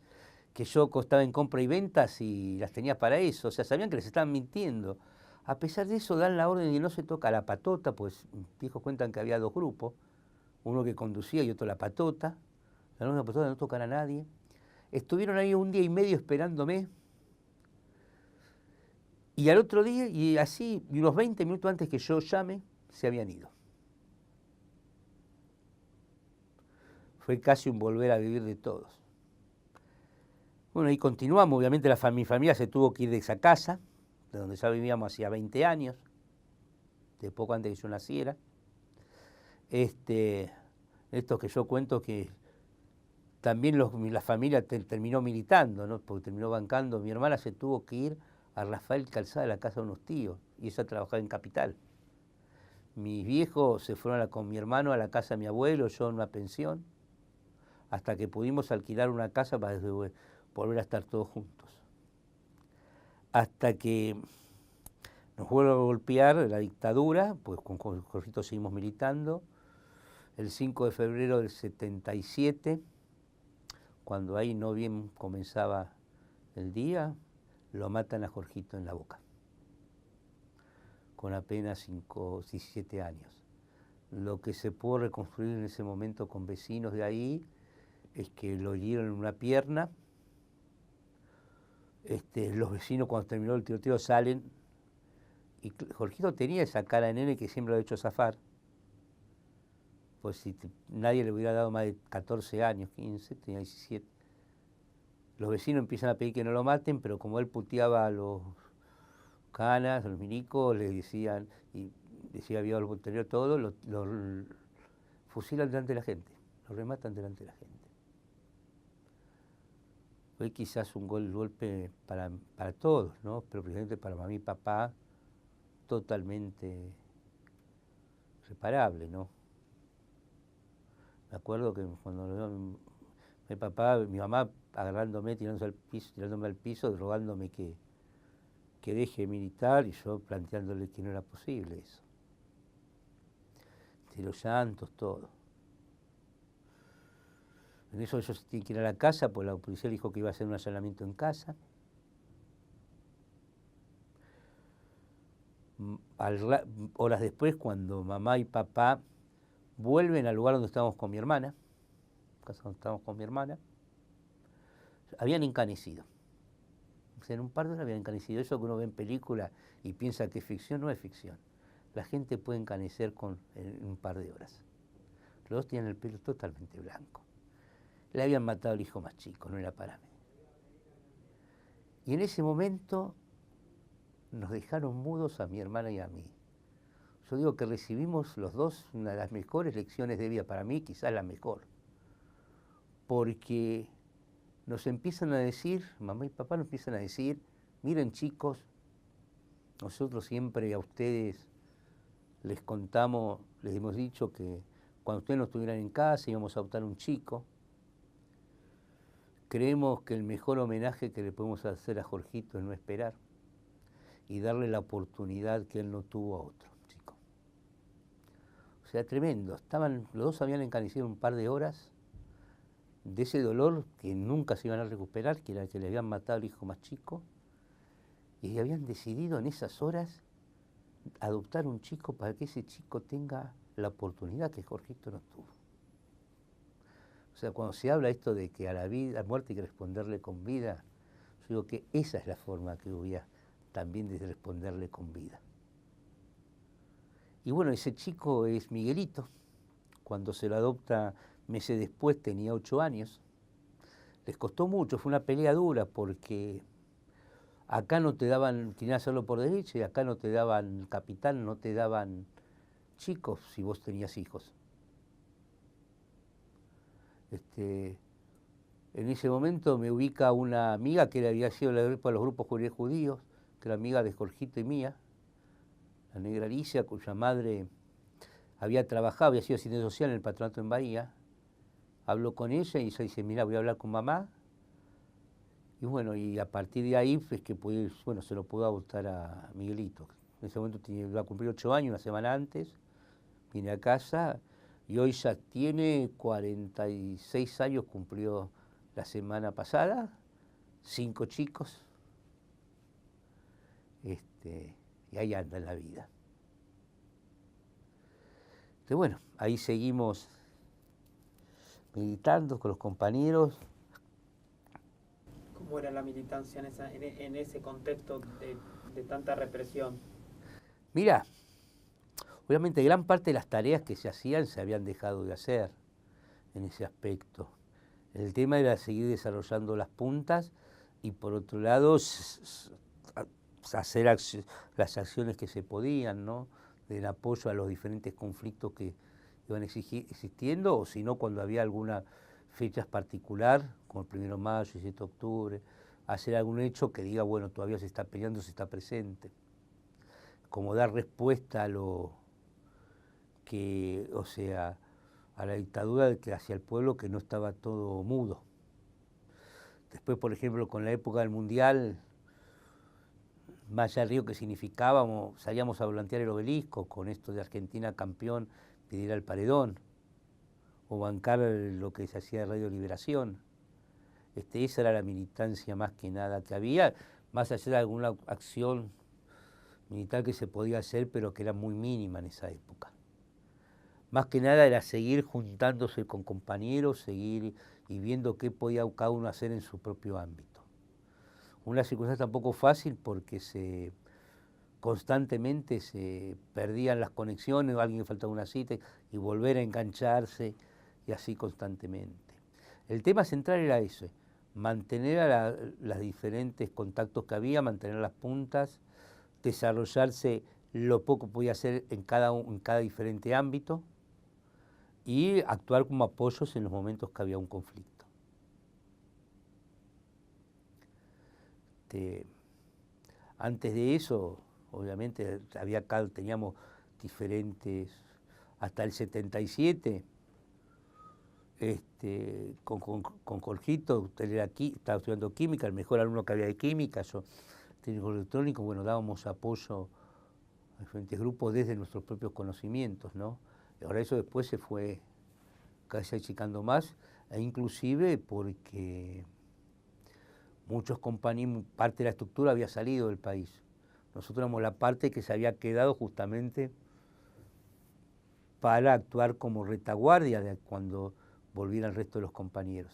que yo costaba en compra y ventas y las tenía para eso, o sea, sabían que les estaban mintiendo. A pesar de eso, dan la orden de no se toca la patota, pues viejos cuentan que había dos grupos, uno que conducía y otro la patota. La orden de la patota no tocan a nadie. Estuvieron ahí un día y medio esperándome. Y al otro día, y así, y unos 20 minutos antes que yo llame, se habían ido. Fue casi un volver a vivir de todos. Bueno, y continuamos, obviamente mi familia se tuvo que ir de esa casa, de donde ya vivíamos hacía 20 años, de poco antes que yo naciera. Esto que yo cuento que también la familia terminó militando, ¿no? Porque terminó bancando. Mi hermana se tuvo que ir a Rafael Calzada, a la casa de unos tíos, y ella trabajaba en Capital. Mis viejos se fueron con mi hermano a la casa de mi abuelo, yo en una pensión, hasta que pudimos alquilar una casa para volver a estar todos juntos. Hasta que nos vuelve a golpear la dictadura, pues con Jorgito seguimos militando. El 5 de febrero del 77, cuando ahí no bien comenzaba el día, lo matan a Jorgito en la Boca, con apenas 17 años. Lo que se pudo reconstruir en ese momento con vecinos de ahí es que lo hirieron en una pierna. Los vecinos cuando terminó el tiroteo salen, y Jorgito tenía esa cara de nene que siempre lo ha hecho zafar. Pues si nadie le hubiera dado más de 14 años, 15, tenía 17. Los vecinos empiezan a pedir que no lo maten, pero como él puteaba a los canas, a los milicos, le decían, y decía había al posterior todo, lo fusilan delante de la gente, lo rematan delante de la gente. Fue quizás un golpe para todos, ¿no? Pero precisamente para mamá y papá, totalmente reparable, ¿no? Me acuerdo que cuando lo veo mi papá, mi mamá agarrándome, tirándome al piso, rogándome que deje de militar, y yo planteándole que no era posible eso. De los llantos, todo. En eso ellos tienen que ir a la casa, pues la policía le dijo que iba a hacer un allanamiento en casa. Horas después, cuando mamá y papá vuelven al lugar donde estábamos con mi hermana, casa donde estábamos con mi hermana, habían encanecido. O sea, en un par de horas habían encanecido. Eso que uno ve en película y piensa que es ficción, no es ficción. La gente puede encanecer en un par de horas. Los dos tenían el pelo totalmente blanco. Le habían matado al hijo más chico, no era para mí. Y en ese momento nos dejaron mudos a mi hermana y a mí. Yo digo que recibimos los dos una de las mejores lecciones de vida, para mí quizás la mejor. Porque nos empiezan a decir, mamá y papá nos empiezan a decir, miren chicos, nosotros siempre a ustedes les contamos, les hemos dicho que cuando ustedes no estuvieran en casa íbamos a adoptar un chico. Creemos que el mejor homenaje que le podemos hacer a Jorgito es no esperar y darle la oportunidad que él no tuvo a otro chico. O sea, tremendo. Los dos habían encanecido un par de horas de ese dolor que nunca se iban a recuperar, que era el que le habían matado al hijo más chico, y habían decidido en esas horas adoptar un chico para que ese chico tenga la oportunidad que Jorgito no tuvo. O sea, cuando se habla esto de que a la muerte hay que responderle con vida, yo digo que esa es la forma que hubiera también de responderle con vida. Y bueno, ese chico es Miguelito. Cuando se lo adopta meses después tenía 8 años. Les costó mucho, fue una pelea dura porque acá no te daban, tenías que hacerlo por derecho, y acá no te daban capital, no te daban chicos si vos tenías hijos. En ese momento me ubica una amiga que había sido la grupo de los grupos judíos, que era amiga de Jorgito y mía, la negra Alicia, cuya madre había trabajado, había sido asistente social en el patronato en Bahía, hablo con ella y ella dice, mira, voy a hablar con mamá. Y bueno, y a partir de ahí es que bueno, se lo puedo adoptar a Miguelito. En ese momento iba a cumplir 8 años, una semana antes, vine a casa y hoy ya tiene 46 años, cumplió la semana pasada, 5 chicos, y ahí anda en la vida. Entonces, bueno, ahí seguimos militando con los compañeros. ¿Cómo era la militancia en ese contexto de tanta represión? Mira, obviamente gran parte de las tareas que se hacían se habían dejado de hacer en ese aspecto. El tema era seguir desarrollando las puntas y por otro lado hacer las acciones que se podían, ¿no? Del apoyo a los diferentes conflictos que iban existiendo, o si no, cuando había alguna fecha particular, como el 1 de mayo, 17 de octubre, hacer algún hecho que diga, bueno, todavía se está peleando, se está presente. Como dar respuesta a lo que, o sea, a la dictadura hacia el pueblo, que no estaba todo mudo. Después, por ejemplo, con la época del Mundial, más allá del río que significábamos, salíamos a volantear el obelisco con esto de Argentina campeón, pedir al paredón, o bancar lo que se hacía de Radio Liberación. Esa era la militancia más que nada que había, más allá de alguna acción militar que se podía hacer, pero que era muy mínima en esa época. Más que nada era seguir juntándose con compañeros, seguir y viendo qué podía cada uno hacer en su propio ámbito. Una circunstancia tampoco fácil porque constantemente se perdían las conexiones, alguien le faltaba una cita y volver a engancharse y así constantemente. El tema central era eso, mantener los diferentes contactos que había, mantener las puntas, desarrollarse lo poco que podía hacer en cada diferente ámbito y actuar como apoyos en los momentos que había un conflicto. Antes de eso, obviamente, teníamos diferentes, hasta el 77, con Jorgito, él era estaba estudiando química, el mejor alumno que había de química, yo técnico electrónico, bueno, dábamos apoyo a diferentes grupos desde nuestros propios conocimientos, ¿no? Y ahora eso después se fue casi achicando más, e inclusive porque muchos compañeros, parte de la estructura había salido del país. Nosotros éramos la parte que se había quedado justamente para actuar como retaguardia de cuando volviera el resto de los compañeros.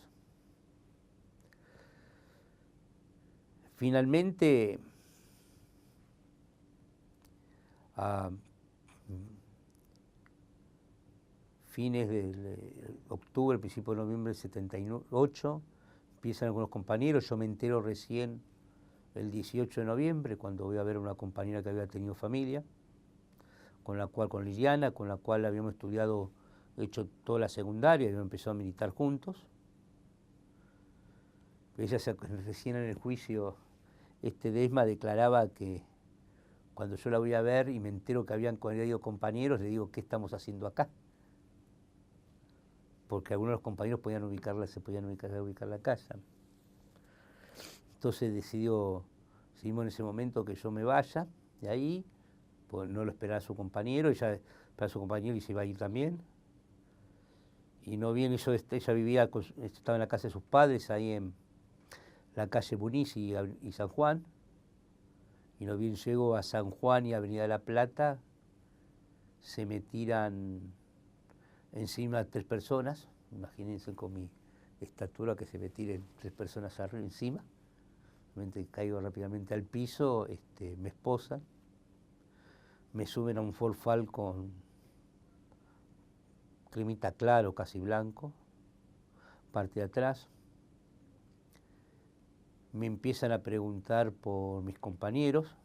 Finalmente, a fines de octubre, principio de noviembre del 78, empiezan algunos compañeros, yo me entero recién el 18 de noviembre, cuando voy a ver a una compañera que había tenido familia, con Liliana, con la cual habíamos estudiado, hecho toda la secundaria, habíamos empezado a militar juntos. Ella recién en el juicio, de ESMA declaraba que cuando yo la voy a ver y me entero que habían ido compañeros, le digo, ¿qué estamos haciendo acá? Porque algunos de los compañeros se podían ubicar la casa. Entonces decidimos en ese momento que yo me vaya de ahí, pues no lo esperaba su compañero, ella esperaba a su compañero y se iba a ir también. Y no bien ella estaba en la casa de sus padres, ahí en la calle Muniz y San Juan, y no bien llego a San Juan y Avenida de la Plata, se me tiran encima 3 personas, imagínense con mi estatura que se me tiren 3 personas encima. Caigo rápidamente al piso, me esposan, me suben a un Ford Falcon cremita claro, casi blanco, parte de atrás. Me empiezan a preguntar por mis compañeros.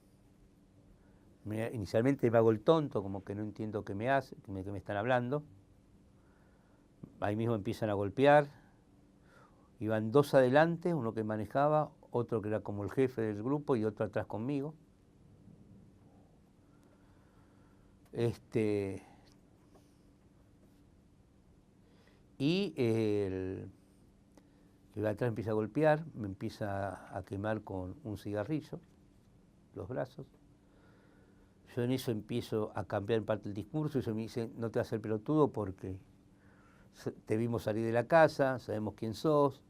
Inicialmente me hago el tonto, como que no entiendo qué me están hablando. Ahí mismo empiezan a golpear. Iban 2 adelante, uno que manejaba, otro que era como el jefe del grupo y otro atrás conmigo. Y el que va atrás empieza a golpear, me empieza a quemar con un cigarrillo los brazos. Yo en eso empiezo a cambiar en parte el discurso, y ellos me dicen, no te vas a hacer pelotudo porque te vimos salir de la casa, sabemos quién sos.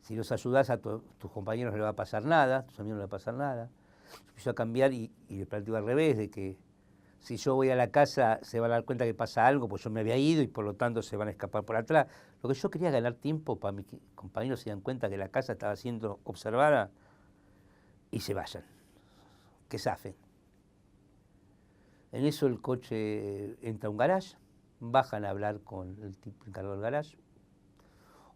Si nos ayudás a tus compañeros no le va a pasar nada, a tus amigos no le va a pasar nada. Empiezo a cambiar y le planteo al revés, de que si yo voy a la casa se van a dar cuenta que pasa algo, pues yo me había ido y por lo tanto se van a escapar por atrás. Lo que yo quería ganar tiempo para mis compañeros se dan cuenta que la casa estaba siendo observada y se vayan, que zafen. En eso el coche entra a un garage, bajan a hablar con el tipo encargado del garage.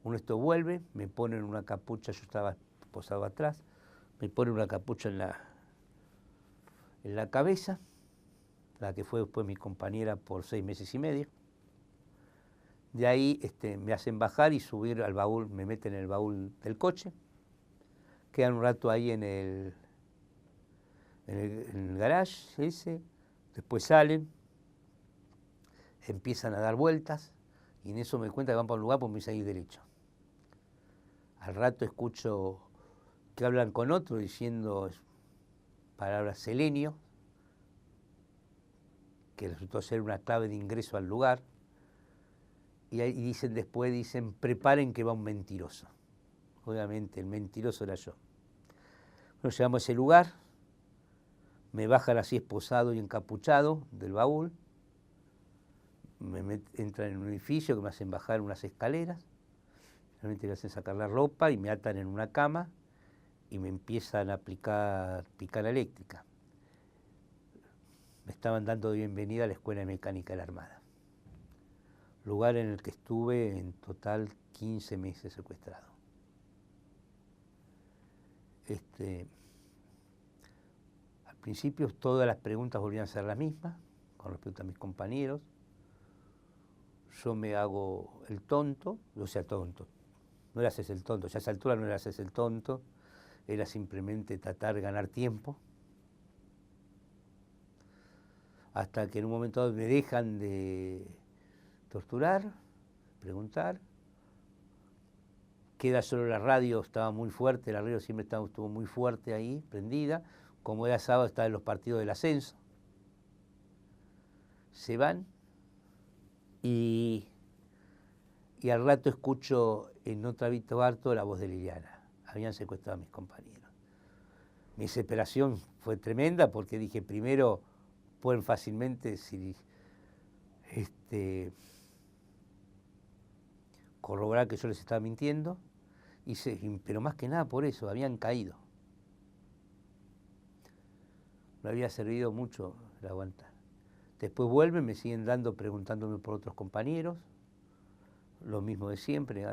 Uno de estos vuelve, me ponen una capucha, yo estaba posado atrás, me ponen una capucha en la cabeza, la que fue después mi compañera por 6 meses y medio. De ahí me hacen bajar y subir al baúl, me meten en el baúl del coche, quedan un rato ahí en el garage ese, después salen, empiezan a dar vueltas y en eso me cuenta que van para un lugar porque me hice ir derecho. Al rato escucho que hablan con otro diciendo palabras selenio, que resultó ser una clave de ingreso al lugar, y dicen, preparen que va un mentiroso. Obviamente el mentiroso era yo. Bueno, llegamos a ese lugar, me bajan así esposado y encapuchado del baúl, entran en un edificio que me hacen bajar unas escaleras, realmente me hacen sacar la ropa y me atan en una cama y me empiezan a aplicar picana eléctrica. Me estaban dando de bienvenida a la Escuela de Mecánica de la Armada, lugar en el que estuve en total 15 meses secuestrado. Al principio todas las preguntas volvían a ser las mismas con respecto a mis compañeros. Yo me hago el tonto, o sea, tonto. No era hacerse el tonto, ya a esa altura no era hacerse el tonto, era simplemente tratar de ganar tiempo. Hasta que en un momento dado me dejan de torturar, preguntar. Queda solo la radio, estaba muy fuerte, la radio siempre estuvo muy fuerte ahí, prendida. Como era sábado, estaba en los partidos del ascenso. Se van y al rato escucho en otro hábito harto la voz de Liliana. Habían secuestrado a mis compañeros. Mi desesperación fue tremenda porque dije, primero, pueden fácilmente corroborar que yo les estaba mintiendo, pero más que nada por eso, habían caído. No había servido mucho el aguantar. Después vuelven, me siguen preguntándome por otros compañeros, lo mismo de siempre,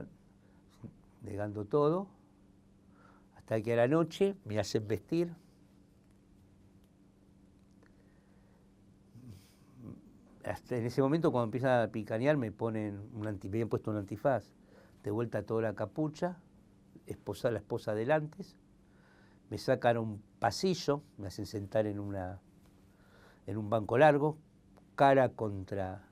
negando todo, hasta que a la noche me hacen vestir. Hasta en ese momento, cuando empiezan a picanear, me habían puesto un antifaz, de vuelta toda la capucha, la esposa delante, me sacan a un pasillo, me hacen sentar en un banco largo, cara contra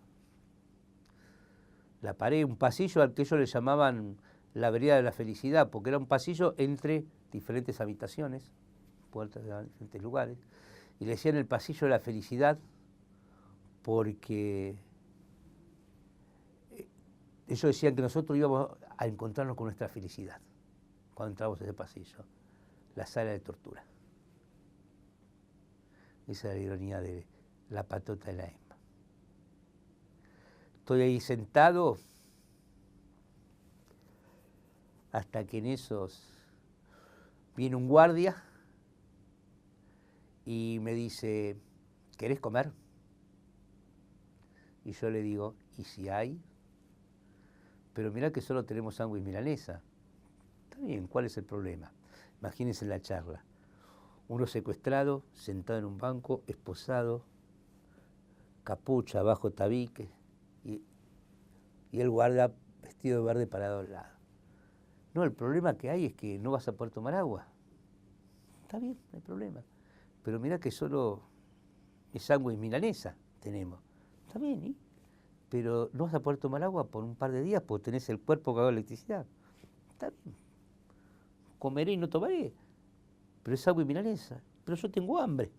la pared, un pasillo al que ellos le llamaban la vereda de la felicidad, porque era un pasillo entre diferentes habitaciones, puertas de diferentes lugares, y le decían el pasillo de la felicidad porque ellos decían que nosotros íbamos a encontrarnos con nuestra felicidad cuando entramos en ese pasillo, la sala de tortura. Esa es la ironía de la patota de la EMA. Estoy ahí sentado hasta que en esos viene un guardia y me dice, ¿querés comer? Y yo le digo, ¿y si hay? Pero mirá que solo tenemos sándwich milanesa. Está bien, ¿cuál es el problema? Imagínense la charla. Uno secuestrado, sentado en un banco, esposado, capucha, abajo tabique, y el guardia vestido de verde parado al lado. No, el problema que hay es que no vas a poder tomar agua. Está bien, no hay problema. Pero mirá que solo es sándwich milanesa tenemos. Está bien, ¿y? pero no vas a poder tomar agua por un par de días porque tenés el cuerpo cagado de electricidad. Está bien, comeré y no tomaré, pero es agua y milanesa, pero yo tengo hambre.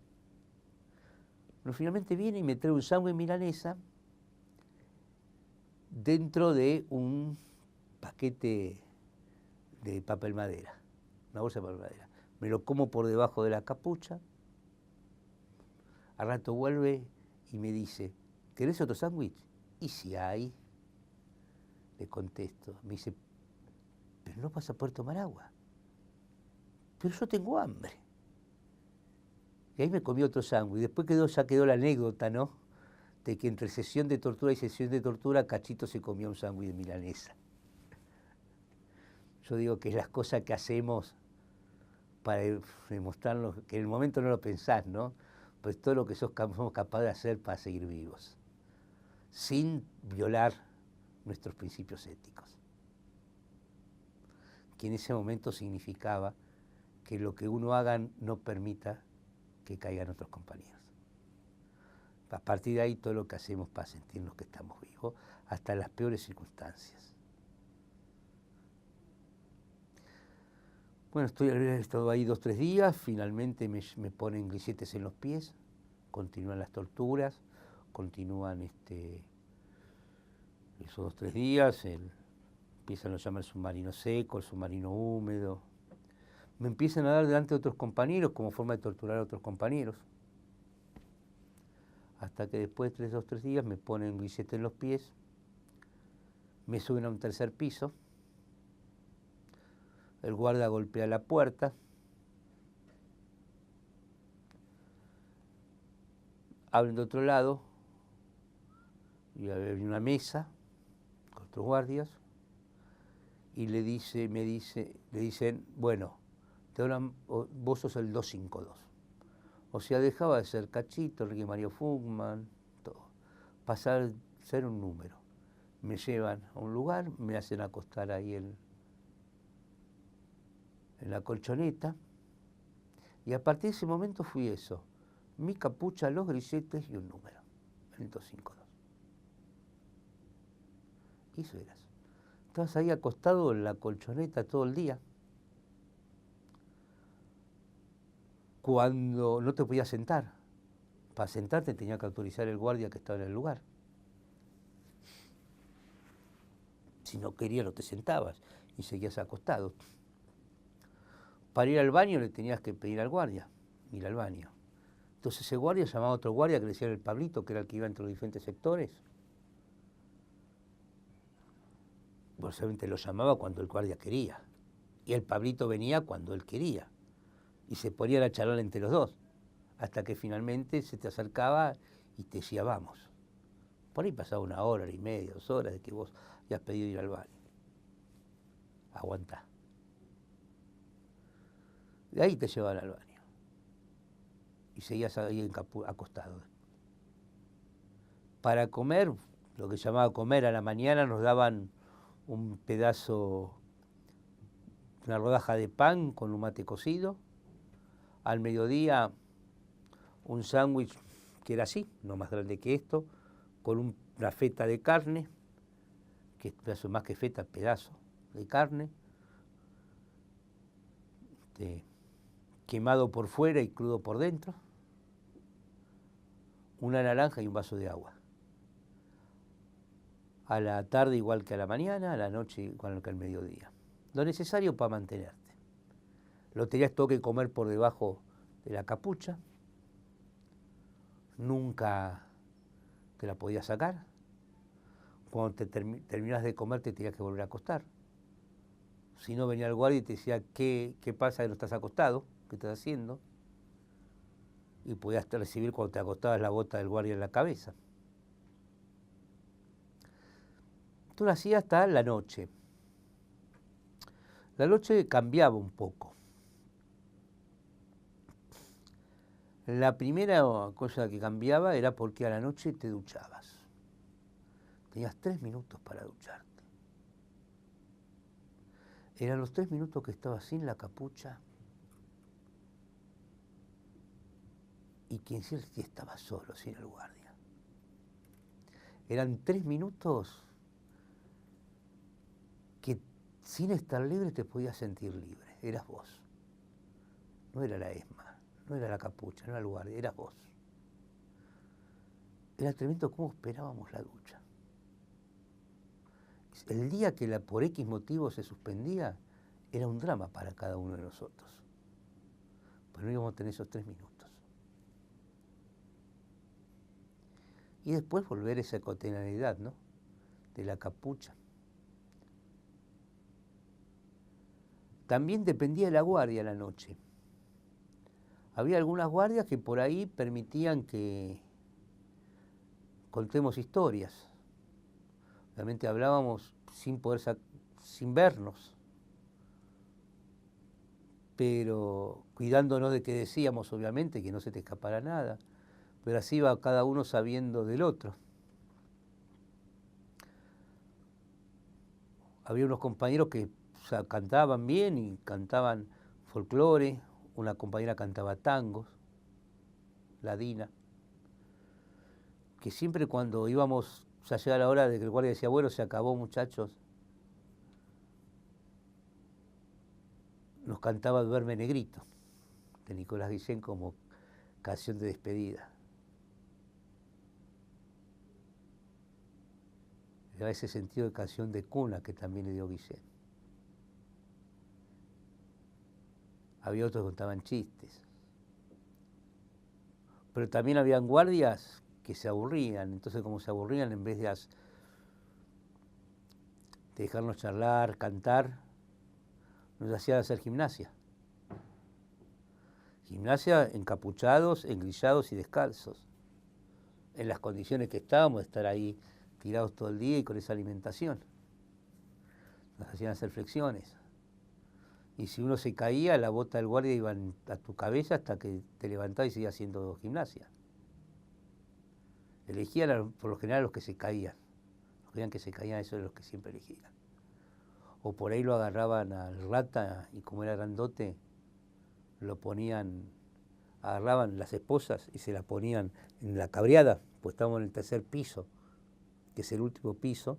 Pero finalmente viene y me trae un sándwich milanesa dentro de un paquete de papel madera, una bolsa de papel madera. Me lo como por debajo de la capucha, al rato vuelve y me dice, ¿querés otro sándwich? Y si hay, le contesto, me dice, pero no vas a poder tomar agua, pero yo tengo hambre. Y ahí me comí otro sándwich, después ya quedó la anécdota, ¿no?, de que entre sesión de tortura y sesión de tortura, Cachito se comía un sándwich de milanesa. Yo digo que es las cosas que hacemos para demostrarnos, que en el momento no lo pensás, ¿no? Pues todo lo que somos capaces de hacer para seguir vivos, sin violar nuestros principios éticos. Que en ese momento significaba que lo que uno haga no permita que caigan otros compañeros. A partir de ahí todo lo que hacemos para sentirnos que estamos vivos, hasta en las peores circunstancias. Bueno, he estado ahí 2 o 3 días, finalmente me ponen grilletes en los pies, continúan las torturas, continúan esos 2 o 3 días, empiezan a llamar el submarino seco, el submarino húmedo. Me empiezan a dar delante de otros compañeros como forma de torturar a otros compañeros. Hasta que después de 2 o 3 días me ponen grilletes en los pies, me suben a un 3er piso, el guarda golpea la puerta, abren de otro lado y hay una mesa con otros guardias y le dicen, bueno, vos sos el 252. O sea, dejaba de ser Cachito, Enrique Mario Fugman, todo, pasar a ser un número. Me llevan a un lugar, me hacen acostar ahí en la colchoneta, y a partir de ese momento fui eso, mi capucha, los grilletes y un número, el 252. Y eso eras. Estabas ahí acostado en la colchoneta todo el día, cuando no te podías sentar. Para sentarte tenía que autorizar el guardia que estaba en el lugar. Si no querías no te sentabas y seguías acostado. Para ir al baño le tenías que pedir al guardia ir al baño. Entonces ese guardia llamaba a otro guardia que le decía el Pablito, que era el que iba entre los diferentes sectores. Pues solamente lo llamaba cuando el guardia quería. Y el Pablito venía cuando él quería. Y se ponían a charlar entre los dos. Hasta que finalmente se te acercaba y te decía, vamos. Por ahí pasaba 1 hora, 1 hora y media, 2 horas de que vos hayas pedido ir al baño. Aguantá. De ahí te llevaban al baño. Y seguías ahí acostado. Para comer, lo que llamaba comer a la mañana, nos daban un pedazo, una rodaja de pan con un mate cocido. Al mediodía, un sándwich que era así, no más grande que esto, con una feta de carne, que es pedazo más que feta, pedazo de carne, quemado por fuera y crudo por dentro, una naranja y un vaso de agua. A la tarde igual que a la mañana, a la noche igual que al mediodía. Lo necesario para mantenerte. Lo tenías todo que comer por debajo de la capucha, nunca te la podías sacar. Cuando te terminabas de comer te tenías que volver a acostar. Si no, venía el guardia y te decía, ¿qué pasa que no estás acostado? ¿Qué estás haciendo? Y podías recibir cuando te acostabas la bota del guardia en la cabeza. Esto lo hacía hasta la noche. La noche cambiaba un poco. La primera cosa que cambiaba era porque a la noche te duchabas. Tenías 3 minutos para ducharte. Eran los 3 minutos que estabas sin la capucha y quien sí estaba solo, sin el guardia. Eran 3 minutos que sin estar libre te podías sentir libre. Eras vos. No era la ESMA, no era la capucha, no era el guardia, eras vos. Era tremendo cómo esperábamos la ducha. El día que por X motivo se suspendía, era un drama para cada uno de nosotros. Pero no íbamos a tener esos 3 minutos. Y después volver a esa cotidianidad, ¿no? De la capucha. También dependía de la guardia a la noche. Había algunas guardias que por ahí permitían que contemos historias. Obviamente hablábamos sin vernos, pero cuidándonos de qué decíamos, obviamente, que no se te escapara nada. Pero así iba cada uno sabiendo del otro. Había unos compañeros que cantaban bien y cantaban folclore, una compañera cantaba tangos, la Dina, que siempre cuando íbamos, ya llega la hora de que el guardia decía, bueno, se acabó muchachos, nos cantaba Duerme Negrito, de Nicolás Guillén como canción de despedida. Era ese sentido de canción de cuna que también le dio Guillén. Había otros que contaban chistes. Pero también habían guardias que se aburrían. Entonces, como se aburrían, en vez de dejarnos charlar, cantar, nos hacían hacer gimnasia. Gimnasia encapuchados, engrillados y descalzos. En las condiciones que estábamos, de estar ahí tirados todo el día y con esa alimentación. Nos hacían hacer flexiones. Y si uno se caía, la bota del guardia iba a tu cabeza hasta que te levantabas y seguías haciendo gimnasia. Elegían por lo general los que se caían. Los que veían que se caían, esos eran los que siempre elegían. O por ahí lo agarraban al rata y como era grandote, lo ponían, agarraban las esposas y se las ponían en la cabreada, pues estábamos en el 3er piso, que es el último piso,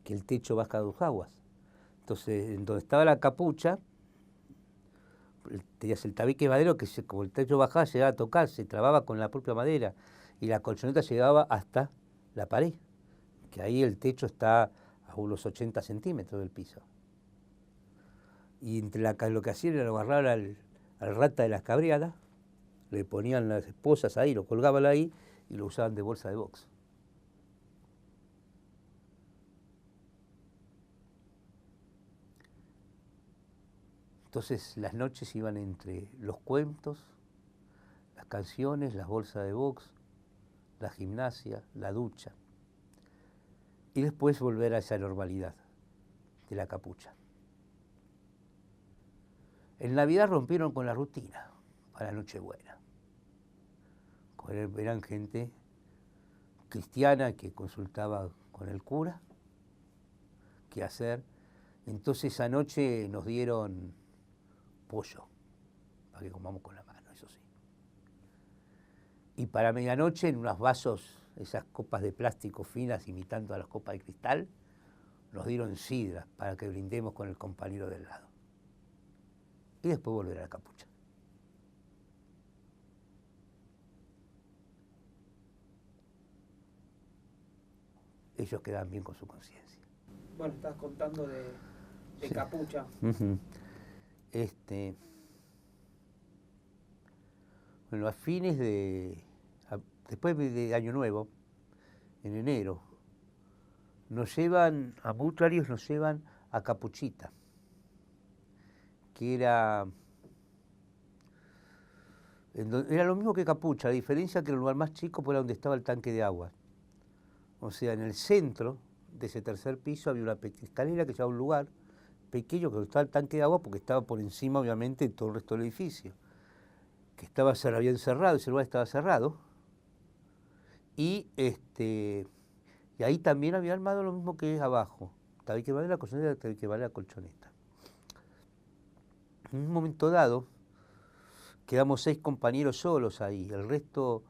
que el techo baja 2 aguas. Entonces, en donde estaba la capucha, tenías el tabique de madera que como el techo bajaba, llegaba a tocar, se trababa con la propia madera y la colchoneta llegaba hasta la pared, que ahí el techo está a unos 80 centímetros del piso. Y entre lo que hacían era agarrar al rata de las cabreadas, le ponían las esposas ahí, lo colgaban ahí y lo usaban de bolsa de box. Entonces las noches iban entre los cuentos, las canciones, las bolsas de box, la gimnasia, la ducha. Y después volver a esa normalidad de la capucha. En Navidad rompieron con la rutina para Nochebuena. Eran gente cristiana que consultaba con el cura qué hacer. Entonces esa noche nos dieron pollo, para que comamos con la mano, eso sí. Y para medianoche, en unos vasos, esas copas de plástico finas imitando a las copas de cristal, nos dieron sidra para que brindemos con el compañero del lado. Y después volver a la capucha. Ellos quedaban bien con su conciencia. Bueno, estás contando de sí. Capucha. Bueno, a fines después de Año Nuevo, en enero, a mutuarios nos llevan a Capuchita, que era lo mismo que Capucha, a diferencia que el lugar más chico era donde estaba el tanque de agua. O sea, en el centro de ese 3er piso había una escalera que llevaba a un lugar pequeño que estaba el tanque de agua porque estaba por encima, obviamente, de todo el resto del edificio, que había encerrado, ese lugar estaba cerrado, y ahí también había armado lo mismo que abajo, tabique de madera, colchoneta, tabique de madera, colchoneta. En un momento dado, quedamos 6 compañeros solos ahí, el resto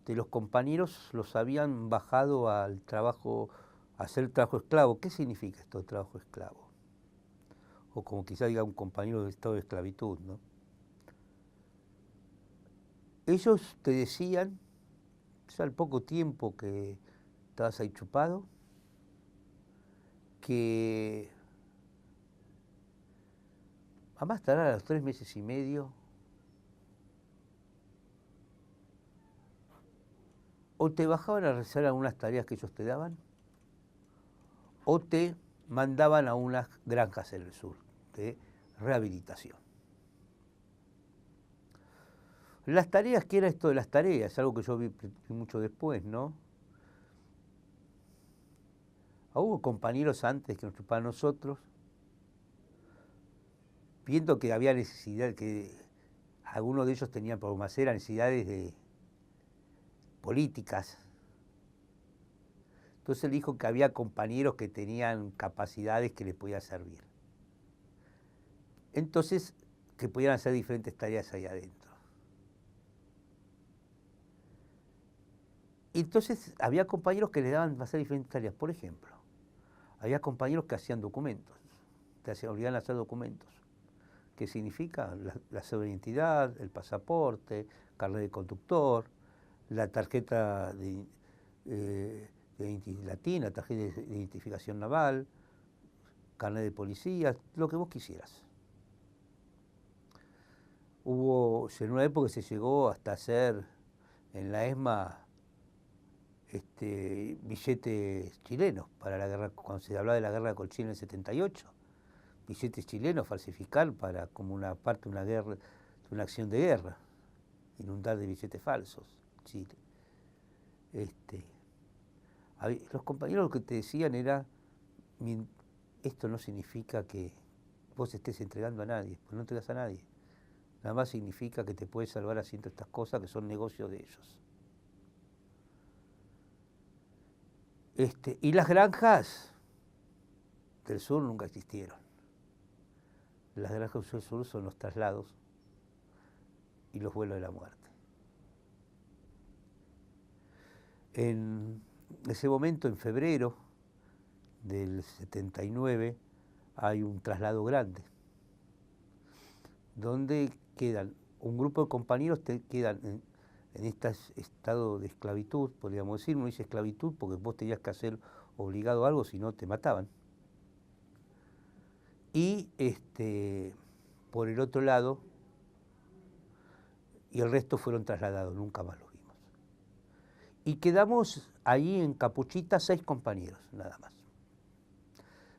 de los compañeros los habían bajado al trabajo, a hacer trabajo esclavo. ¿Qué significa esto de trabajo esclavo? O como quizá diga un compañero de estado de esclavitud, ¿no? Ellos te decían, ya al poco tiempo que estabas ahí chupado, que a más tardar a los 3 meses y medio, o te bajaban a realizar algunas tareas que ellos te daban, o te mandaban a unas granjas en el sur de rehabilitación. Las tareas, ¿qué era esto de las tareas? Algo que yo vi mucho después, ¿no? Hubo compañeros antes que nos chupaban nosotros, viendo que había necesidad, que algunos de ellos tenían por más era necesidades de políticas. Entonces él dijo que había compañeros que tenían capacidades que les podía servir. Entonces, que pudieran hacer diferentes tareas ahí adentro. Y entonces había compañeros que les daban para hacer diferentes tareas. Por ejemplo, había compañeros que hacían documentos, te obligaban a hacer documentos. ¿Qué significa? La cédula de identidad, el pasaporte, carnet de conductor, la tarjeta de latina, tarjeta de identificación naval, carnet de policía, lo que vos quisieras. En una época se llegó hasta hacer en la ESMA billetes chilenos para la guerra, cuando se hablaba de la guerra con Chile en el 78, billetes chilenos falsificar para como una parte de una guerra, de una acción de guerra, inundar de billetes falsos Chile. Los compañeros lo que te decían era, esto no significa que vos estés entregando a nadie, pues no entregas a nadie. Nada más significa que te puedes salvar haciendo estas cosas que son negocios de ellos. Y las granjas del sur nunca existieron. Las granjas del sur son los traslados y los vuelos de la muerte. En ese momento, en febrero del 79, hay un traslado grande, donde quedan un grupo de compañeros quedan en este estado de esclavitud, podríamos decir. No dice esclavitud porque vos tenías que hacer obligado a algo, si no te mataban. Y por el otro lado, y el resto fueron trasladados, nunca más los vimos. Y quedamos ahí en Capuchita 6 compañeros, nada más.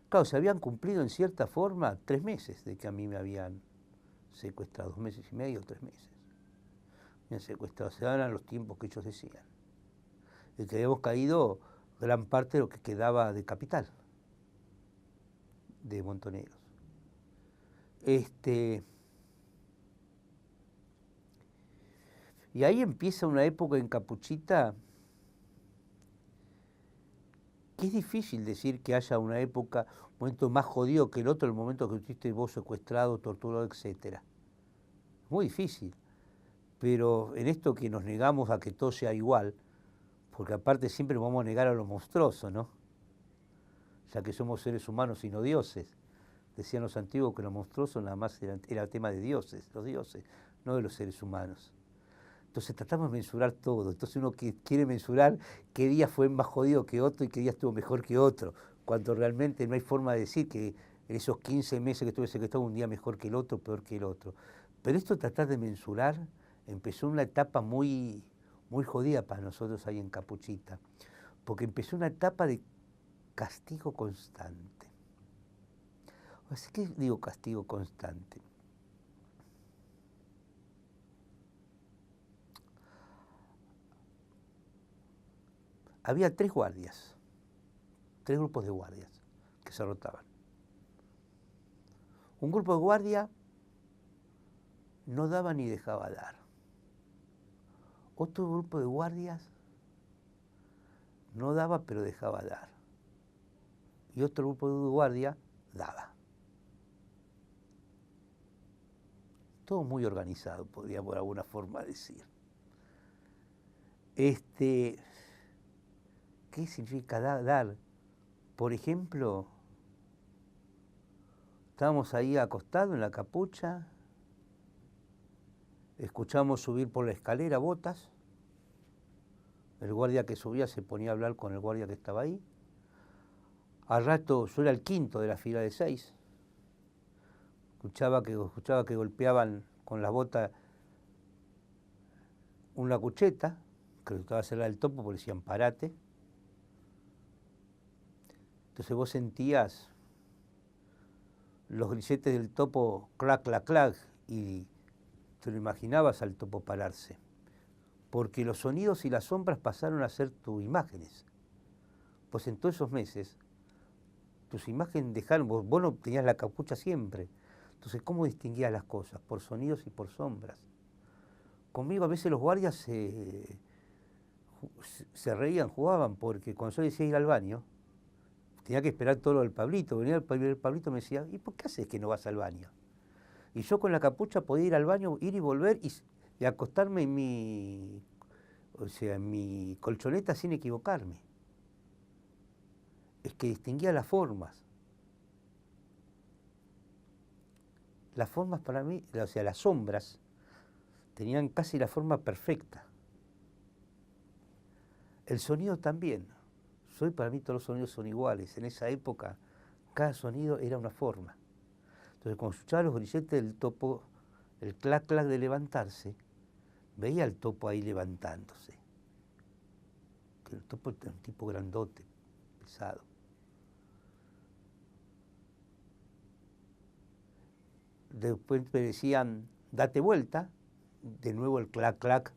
Claro, se habían cumplido en cierta forma 3 meses de que a mí me habían secuestrado, 2 meses y medio, 3 meses. Me han secuestrado, se daban los tiempos que ellos decían. Y que habíamos caído gran parte de lo que quedaba de capital, de Montoneros. Y ahí empieza una época en Capuchita que es difícil decir que haya una época, un momento más jodido que el otro, el momento que estuviste vos secuestrado, torturado, etc. Muy difícil. Pero en esto que nos negamos a que todo sea igual, porque aparte siempre nos vamos a negar a lo monstruoso, ¿no? Ya que somos seres humanos y no dioses. Decían los antiguos que lo monstruoso nada más era tema de dioses, los dioses, no de los seres humanos. Entonces tratamos de mensurar todo. Entonces uno quiere mensurar qué día fue más jodido que otro y qué día estuvo mejor que otro, cuando realmente no hay forma de decir que en esos 15 meses que estuve secuestrado un día mejor que el otro, peor que el otro. Pero esto tratar de mensurar empezó una etapa muy, muy jodida para nosotros ahí en Capuchita, porque empezó una etapa de castigo constante. Así que digo castigo constante. Había 3 guardias, 3 grupos de guardias que se rotaban. Un grupo de guardia no daba ni dejaba dar. Otro grupo de guardias no daba pero dejaba dar. Y otro grupo de guardia daba. Todo muy organizado, podríamos de alguna forma decir. ¿Qué significa dar? Por ejemplo, estábamos ahí acostados en la capucha, escuchamos subir por la escalera botas, el guardia que subía se ponía a hablar con el guardia que estaba ahí. Al rato, yo era el quinto de la fila de 6, escuchaba que golpeaban con las botas una cucheta, que estaba cerrada del topo porque decían parate. Entonces vos sentías los grilletes del topo clac, clac, clac, y te lo imaginabas al topo pararse. Porque los sonidos y las sombras pasaron a ser tus imágenes. Pues en todos esos meses, tus imágenes dejaron, vos no tenías la capucha siempre. Entonces, ¿cómo distinguías las cosas? Por sonidos y por sombras. Conmigo a veces los guardias se reían, jugaban, porque cuando yo decía ir al baño, tenía que esperar todo lo del Pablito. Venía el Pablito y me decía, ¿y por qué haces que no vas al baño? Y yo con la capucha podía ir al baño, ir y volver y acostarme en mi colchoneta sin equivocarme. Es que distinguía las formas. Las formas para mí, o sea, las sombras, tenían casi la forma perfecta. El sonido también. Para mí todos los sonidos son iguales. En esa época, cada sonido era una forma. Entonces, cuando escuchaba los grilletes del topo, el clac clac de levantarse, veía al topo ahí levantándose. Que el topo era un tipo grandote, pesado. Después me decían, date vuelta, de nuevo el clac clac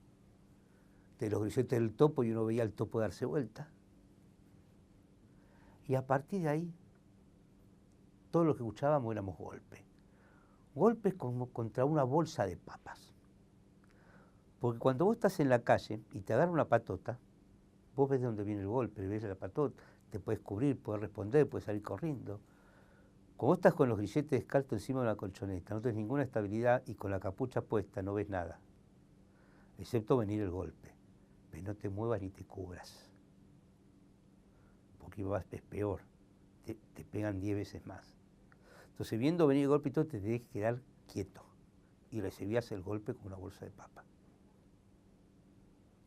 de los grilletes del topo, y uno veía al topo darse vuelta. Y a partir de ahí, todo lo que escuchábamos éramos golpes. Golpes como contra una bolsa de papas. Porque cuando vos estás en la calle y te agarra una patota, vos ves de dónde viene el golpe, ves la patota, te puedes cubrir, puedes responder, puedes salir corriendo. Cuando vos estás con los grilletes descalzos encima de una colchoneta, no tenés ninguna estabilidad y con la capucha puesta no ves nada, excepto venir el golpe. Pero no te muevas ni te cubras, porque es peor, te pegan 10 veces más. Entonces, viendo venir el golpe y todo, te tenés que quedar quieto y recibías el golpe con una bolsa de papa.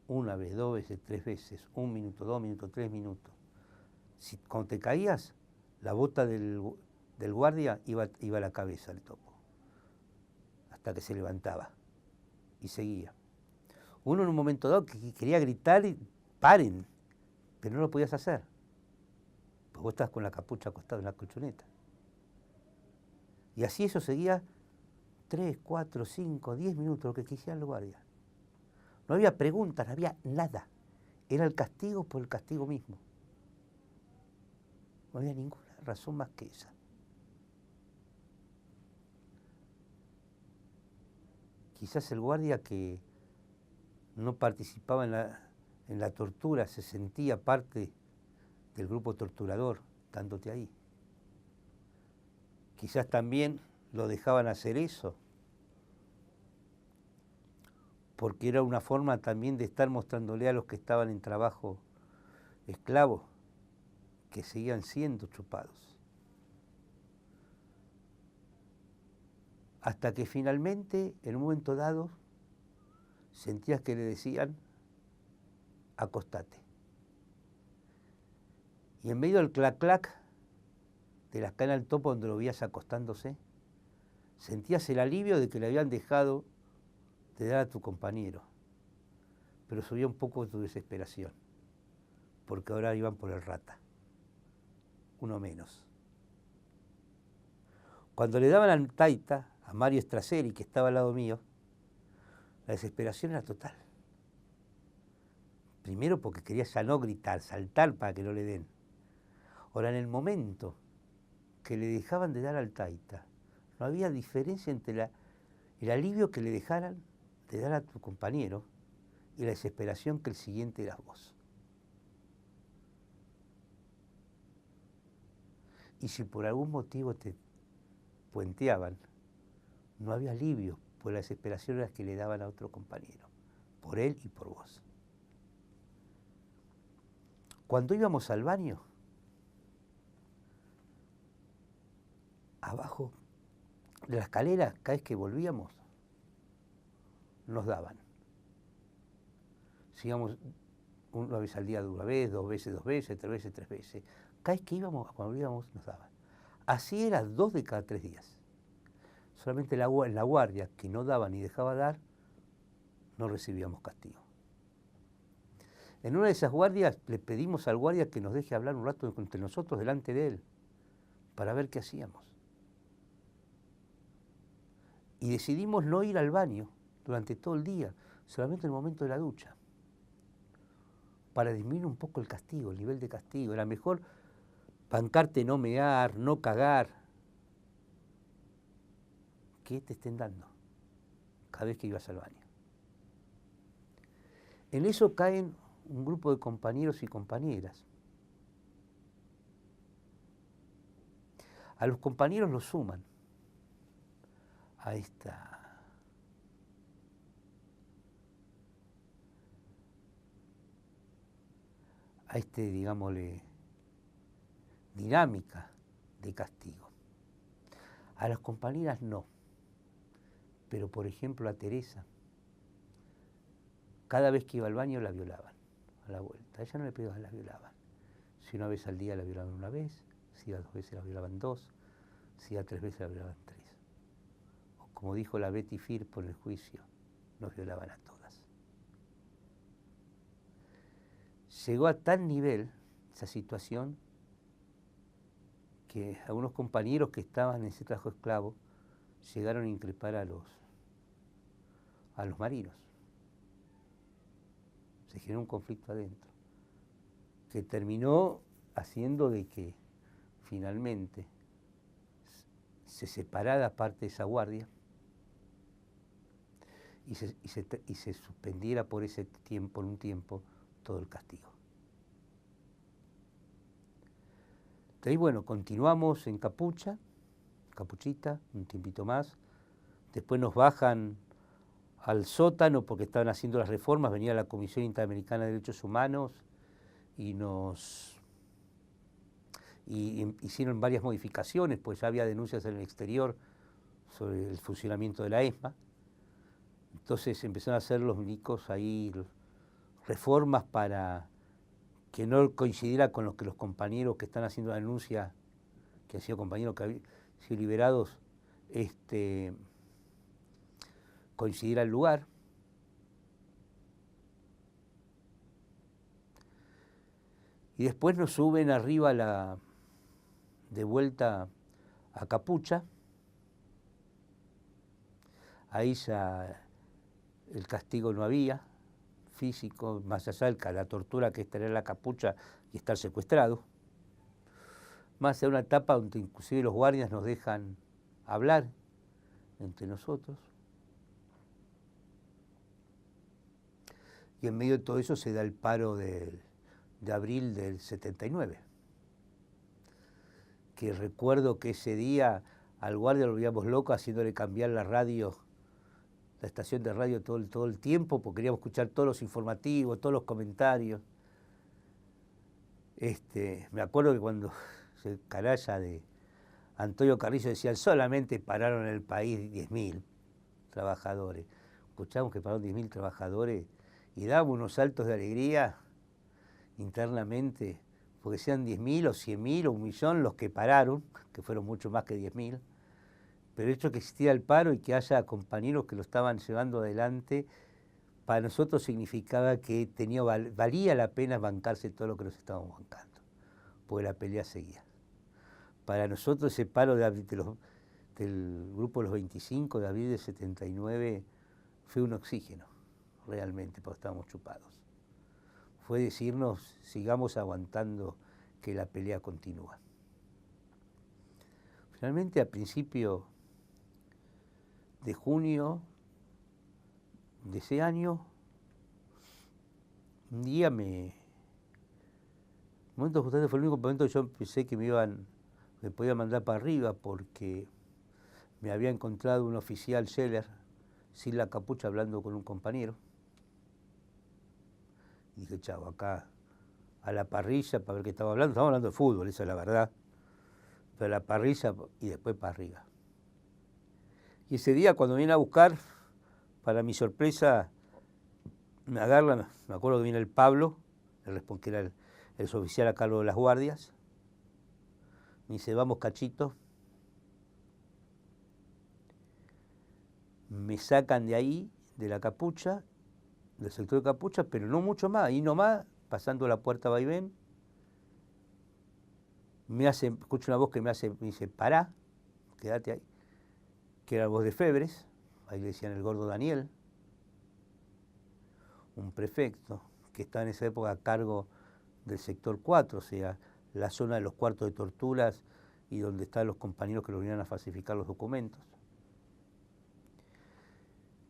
Una vez, 2 veces, 3 veces, 1 minuto, 2 minutos, 3 minutos. Cuando te caías, la bota del guardia iba a la cabeza del topo, hasta que se levantaba y seguía. Uno en un momento dado que quería gritar, paren, pero no lo podías hacer, porque vos estás con la capucha acostado en la colchoneta. Y así eso seguía 3, 4, 5, 10 minutos, lo que quisiera el guardia. No había preguntas, no había nada. Era el castigo por el castigo mismo. No había ninguna razón más que esa. Quizás el guardia que no participaba en la tortura se sentía parte del grupo torturador, dándote ahí. Quizás también lo dejaban hacer eso, porque era una forma también de estar mostrándole a los que estaban en trabajo esclavos que seguían siendo chupados. Hasta que finalmente, en un momento dado, sentías que le decían, acostate. Y en medio del clac-clac de la escala del topo donde lo veías acostándose, sentías el alivio de que le habían dejado de dar a tu compañero. Pero subía un poco tu desesperación, porque ahora iban por el rata, uno menos. Cuando le daban al taita, a Mario Straseri, que estaba al lado mío, la desesperación era total. Primero porque quería ya no gritar, saltar para que no le den. Ahora, en el momento que le dejaban de dar al taita, no había diferencia entre el alivio que le dejaran de dar a tu compañero y la desesperación que el siguiente eras vos. Y si por algún motivo te puenteaban, no había alivio, pues la desesperación era que le daban a otro compañero, por él y por vos. Cuando íbamos al baño, abajo de la escalera, cada vez que volvíamos, nos daban. Si íbamos una vez al día una vez, dos veces, tres veces. Cada vez que íbamos, cuando íbamos, nos daban. Así era 2 de cada 3 días. Solamente en la guardia, que no daba ni dejaba dar, no recibíamos castigo. En una de esas guardias le pedimos al guardia que nos deje hablar un rato entre nosotros delante de él, para ver qué hacíamos. Y decidimos no ir al baño durante todo el día, solamente en el momento de la ducha, para disminuir un poco el castigo, el nivel de castigo. Era mejor bancarte no mear, no cagar, que te estén dando cada vez que ibas al baño. En eso caen un grupo de compañeros y compañeras. A los compañeros los suman a digámosle, dinámica de castigo. A las compañeras no. Pero, por ejemplo, a Teresa, cada vez que iba al baño la violaban, a la vuelta. A ella no le pegaban, la violaban. Si una vez al día la violaban una vez, si iba 2 veces la violaban 2, si iba 3 veces la violaban 3. O como dijo la Betty Firpo en el juicio, nos violaban a todas. Llegó a tal nivel esa situación que algunos compañeros que estaban en ese trabajo esclavo llegaron a increpar a los marinos. Se generó un conflicto adentro, que terminó haciendo de que finalmente se separara parte de esa guardia y se suspendiera por ese tiempo, por un tiempo, todo el castigo. De ahí, bueno, continuamos en Capuchita, un tiempito más. Después nos bajan al sótano porque estaban haciendo las reformas, venía la Comisión Interamericana de Derechos Humanos y hicieron varias modificaciones, pues ya había denuncias en el exterior sobre el funcionamiento de la ESMA. Entonces empezaron a hacer los milicos ahí reformas para que no coincidiera con lo que los compañeros que están haciendo la denuncia, que han sido compañeros que habían sido liberados, coincidiera el lugar. Y después nos suben arriba de vuelta a Capucha. Ahí ya el castigo no había, físico, más allá de la tortura que es tener la capucha y estar secuestrado. Más a una etapa donde inclusive los guardias nos dejan hablar entre nosotros. Y en medio de todo eso se da el paro de abril del 79. Que recuerdo que ese día al guardia lo veíamos loco haciéndole cambiar la radio, la estación de radio todo el tiempo, porque queríamos escuchar todos los informativos, todos los comentarios. Me acuerdo que cuando se canalla de Antonio Carrillo decían solamente pararon en el país 10.000 trabajadores. Escuchamos que pararon 10.000 trabajadores y dábamos unos saltos de alegría internamente, porque sean 10.000 o 100.000 o 1.000.000 los que pararon, que fueron mucho más que 10.000. Pero el hecho de que existía el paro y que haya compañeros que lo estaban llevando adelante, para nosotros significaba que valía la pena bancarse todo lo que nos estábamos bancando, porque la pelea seguía. Para nosotros ese paro del grupo de los 25 de abril del 79 fue un oxígeno, realmente, porque estábamos chupados. Fue decirnos, sigamos aguantando que la pelea continúa. Finalmente, a principio de junio de ese año, un día momento justamente fue el único momento que yo pensé que me podían mandar para arriba, porque me había encontrado un oficial Scheller sin la capucha hablando con un compañero. Y dije, chavo, acá a la parrilla para ver qué estaba hablando. Estamos hablando de fútbol, esa es la verdad. Pero a la parrilla y después para arriba. Y ese día cuando viene a buscar, para mi sorpresa, me agarra, me acuerdo que viene el Pablo, que era el suboficial a cargo de las guardias. Me dice, vamos Cachito. Me sacan de ahí, de la capucha, del sector de capucha, pero no mucho más, ahí nomás, pasando la puerta vaivén. Escucho una voz que me dice, pará, quédate ahí. Que era la voz de Febres, ahí le decían el gordo Daniel, un prefecto que estaba en esa época a cargo del sector 4, o sea, la zona de los cuartos de torturas y donde están los compañeros que lo vinieron a falsificar los documentos.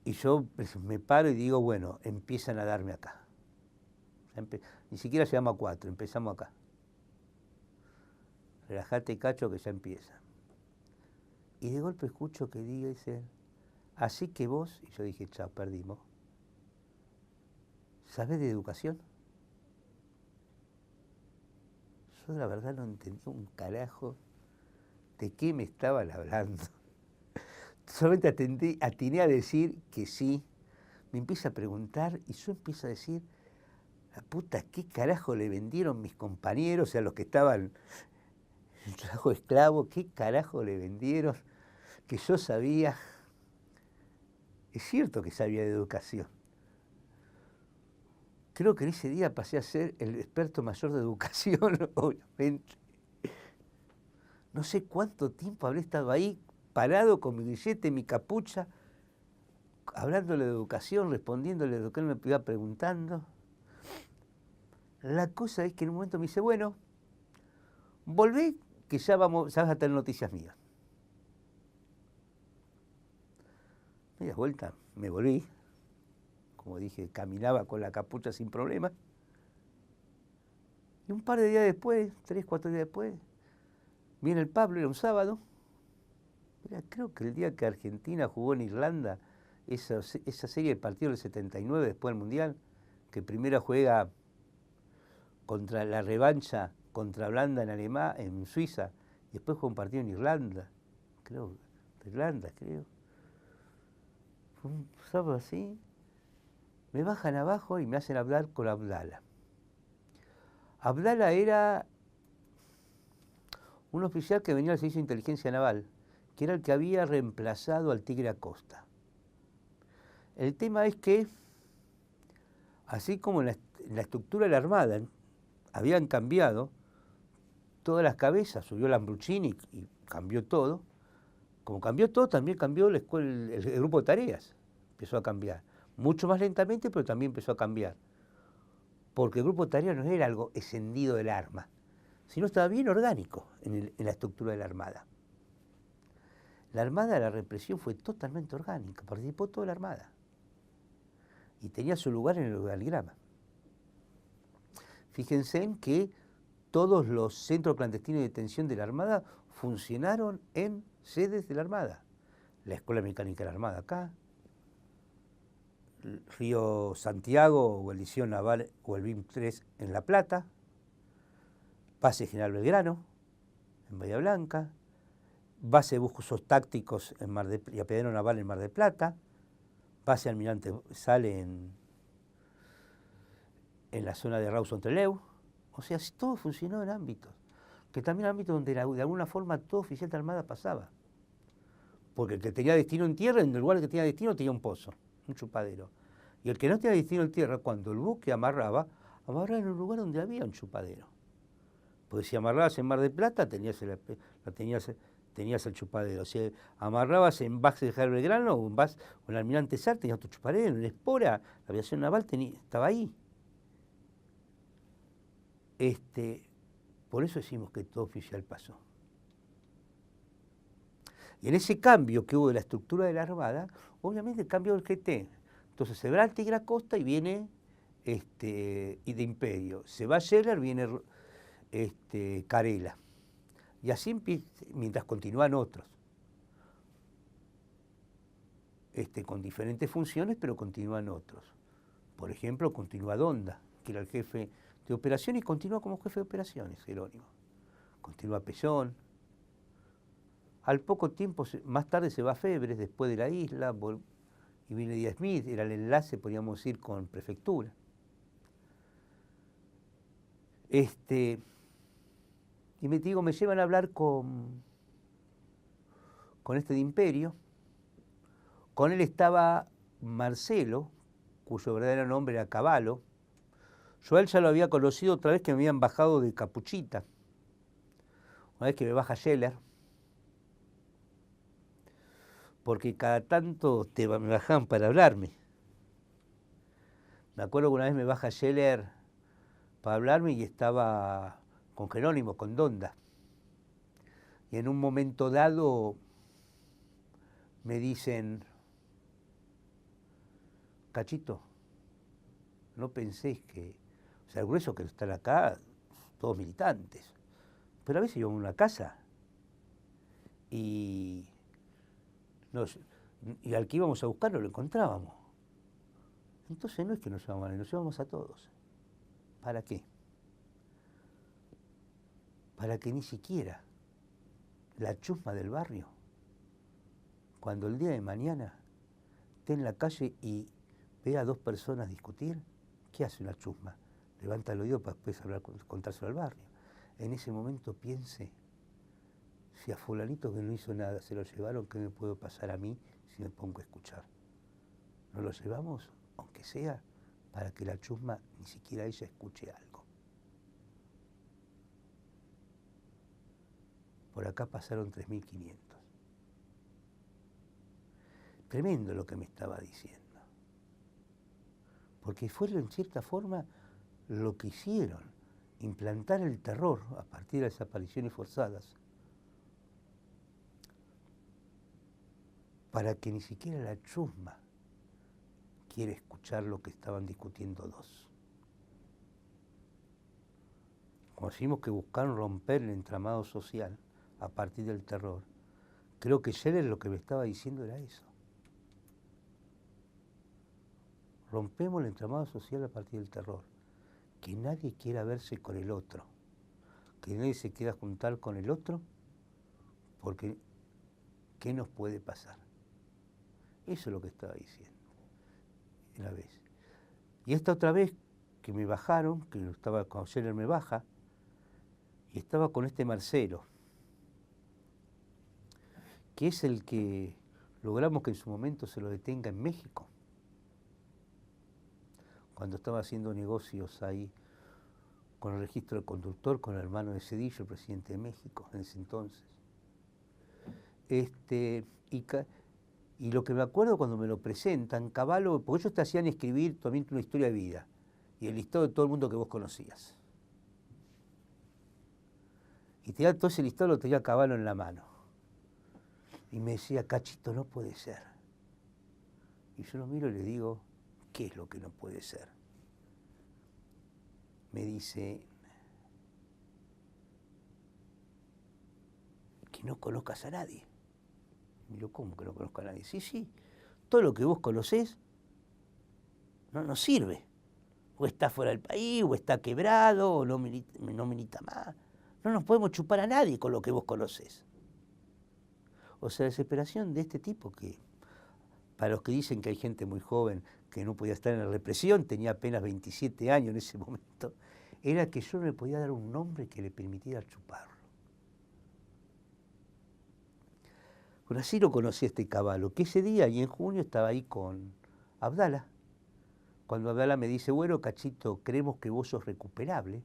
Y yo me paro y digo, bueno, empiezan a darme acá. Ni siquiera llegamos a 4, empezamos acá. Relajate, Cacho, que ya empieza. Y de golpe escucho que dice, así que vos, y yo dije, chao, perdimos. ¿Sabés de educación? Yo la verdad no entendía un carajo de qué me estaban hablando. Solamente atiné a decir que sí. Me empieza a preguntar y yo empiezo a decir, la puta, ¿qué carajo le vendieron mis compañeros? O sea, los que estaban en trabajo esclavo, ¿qué carajo le vendieron? Que yo sabía. Es cierto que sabía de educación. Creo que en ese día pasé a ser el experto mayor de educación, obviamente. No sé cuánto tiempo habré estado ahí, parado con mi billete, mi capucha, hablándole de educación, respondiéndole de lo que él me iba preguntando. La cosa es que en un momento me dice, bueno, volvé, que ya vas a tener noticias mías. Media vuelta, me volví. Como dije, caminaba con la capucha sin problema. Y un par de días después, 3, 4 días después, viene el Pablo, era un sábado. Era, creo que el día que Argentina jugó en Irlanda, esa serie de partidos del 79 después del Mundial, que primero juega contra la revancha contra Holanda en Suiza, y después juega un partido en Irlanda, creo. Fue un sábado así. Me bajan abajo y me hacen hablar con Abdala. Abdala era un oficial que venía del Servicio de Inteligencia Naval, que era el que había reemplazado al Tigre Acosta. El tema es que, así como en la estructura de la Armada habían cambiado todas las cabezas, subió Lambruschini y cambió todo, como cambió todo, también cambió el grupo de tareas, empezó a cambiar. Mucho más lentamente, pero también empezó a cambiar. Porque el grupo de tareas no era algo escindido del arma, sino estaba bien orgánico en la estructura de la Armada. La Armada, la represión fue totalmente orgánica, participó toda la Armada. Y tenía su lugar en el organigrama. Fíjense en que todos los centros clandestinos de detención de la Armada funcionaron en sedes de la Armada. La Escuela Mecánica de la Armada acá, Río Santiago o el Liceo Naval o el BIM 3 en La Plata, Base General Belgrano en Bahía Blanca, Base de Busos Tácticos y Apeadero Naval en Mar del Plata, Base Almirante Sale en la zona de Rawson-Trelew. O sea, todo funcionó en ámbitos, que también ámbitos donde de alguna forma todo oficial de Armada pasaba. Porque el que tenía destino en tierra, en el lugar que tenía destino tenía un pozo, un chupadero. Y el que no tenía destino en tierra, cuando el buque amarraba en un lugar donde había un chupadero. Porque si amarrabas en Mar del Plata, tenías el chupadero. Si amarrabas en Base de General Belgrano o en Almirante Sal, tenías tu chupadero. En Espora, la aviación naval estaba ahí. Por eso decimos que todo oficial pasó. Y en ese cambio que hubo de la estructura de la Armada, obviamente cambió el GT. Entonces se va el Tigre Acosta y viene y de Imperio. Se va Scheller, viene Carela. Y así mientras continúan otros. Con diferentes funciones, pero continúan otros. Por ejemplo, continúa Donda, que era el jefe de operaciones y continúa como jefe de operaciones, Jerónimo. Continúa Pellón. Al poco tiempo, más tarde se va a Febres, después de la isla, y viene Díaz Smith, era el enlace, podríamos ir con prefectura. Y me llevan a hablar con este de Imperio. Con él estaba Marcelo, cuyo verdadero nombre era Cavallo. Yo a él ya lo había conocido otra vez que me habían bajado de Capuchita. Una vez que me baja Scheller, porque cada tanto me bajaban para hablarme. Me acuerdo que una vez me baja Scheller para hablarme y estaba con Jerónimo, con Donda. Y en un momento dado me dicen, Cachito, no penséis que, o sea, el grueso que están acá, todos militantes, pero a veces íbamos a una casa y al que íbamos a buscar no lo encontrábamos. Entonces no es que nos llevamos a todos. ¿Para qué? Para que ni siquiera la chusma del barrio, cuando el día de mañana esté en la calle y ve a dos personas discutir, ¿qué hace una chusma? Levanta el oído para después contárselo al barrio. En ese momento piense, si a fulanito que no hizo nada se lo llevaron, ¿qué me puede pasar a mí si me pongo a escuchar? ¿No lo llevamos? Aunque sea para que la chusma ni siquiera ella escuche algo. Por acá pasaron 3.500. Tremendo lo que me estaba diciendo. Porque fue en cierta forma lo que hicieron, implantar el terror a partir de desapariciones forzadas, para que ni siquiera la chusma quiere escuchar lo que estaban discutiendo dos. Conocimos que buscaron romper el entramado social a partir del terror. Creo que Scheller lo que me estaba diciendo era eso. Rompemos el entramado social a partir del terror. Que nadie quiera verse con el otro. Que nadie se quiera juntar con el otro, porque ¿qué nos puede pasar? Eso es lo que estaba diciendo. Una vez. Y esta otra vez que me bajaron, que estaba cuando Scheller me baja, y estaba con este Marcelo, que es el que logramos que en su momento se lo detenga en México, cuando estaba haciendo negocios ahí con el registro del conductor, con el hermano de Zedillo, el presidente de México, en ese entonces. Y lo que me acuerdo cuando me lo presentan, Cavallo, porque ellos te hacían escribir también una historia de vida, y el listado de todo el mundo que vos conocías. Y todo ese listado lo tenía Cavallo en la mano. Y me decía, Cachito, no puede ser. Y yo lo miro y le digo, ¿qué es lo que no puede ser? Me dice, que no conozcas a nadie. Y digo, ¿cómo que no conozco a nadie? Sí, todo lo que vos conocés no sirve. O está fuera del país, o está quebrado, o no milita más. No nos podemos chupar a nadie con lo que vos conocés. O sea, desesperación de este tipo que, para los que dicen que hay gente muy joven que no podía estar en la represión, tenía apenas 27 años en ese momento, era que yo no le podía dar un nombre que le permitiera chuparlo. Bueno, así lo conocí a este Cavallo, que ese día, y en junio, estaba ahí con Abdala. Cuando Abdala me dice, bueno, Cachito, creemos que vos sos recuperable.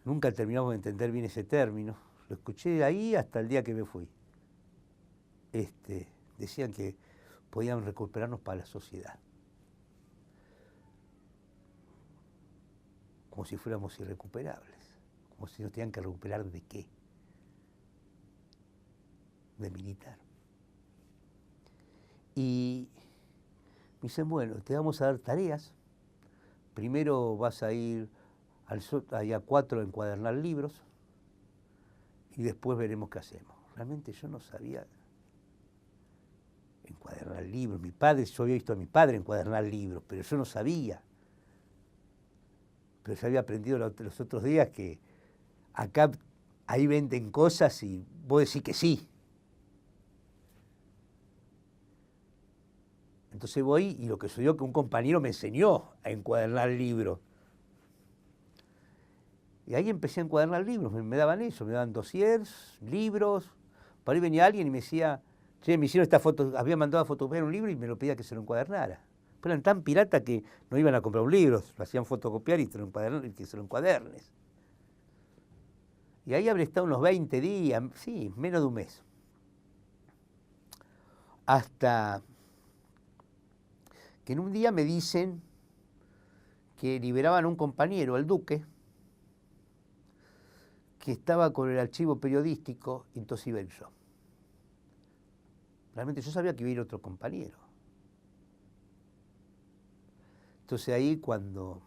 Nunca terminamos de entender bien ese término. Lo escuché de ahí hasta el día que me fui. Decían que podían recuperarnos para la sociedad. Como si fuéramos irrecuperables. Como si nos tenían que recuperar de qué. De militar. Y me dicen, bueno, te vamos a dar tareas. Primero vas a ir allá a 4 a encuadernar libros y después veremos qué hacemos. Realmente yo no sabía encuadernar libros. Yo había visto a mi padre encuadernar libros, pero yo no sabía. pero yo había aprendido los otros días que acá, ahí venden cosas y vos decís que sí. Entonces voy y lo que sucedió que un compañero me enseñó a encuadernar libros. Y ahí empecé a encuadernar libros, me daban eso, me daban dossiers, libros. Por ahí venía alguien y me decía, che, me hicieron esta foto, había mandado a fotocopiar un libro y me lo pedía que se lo encuadernara. Pero eran tan piratas que no iban a comprar un libro, lo hacían fotocopiar y que se lo encuadernes. Y ahí habré estado unos 20 días, sí, menos de un mes. Hasta que en un día me dicen que liberaban a un compañero, al Duque, que estaba con el archivo periodístico, y entonces iba yo. Realmente yo sabía que iba a ir otro compañero. Entonces ahí cuando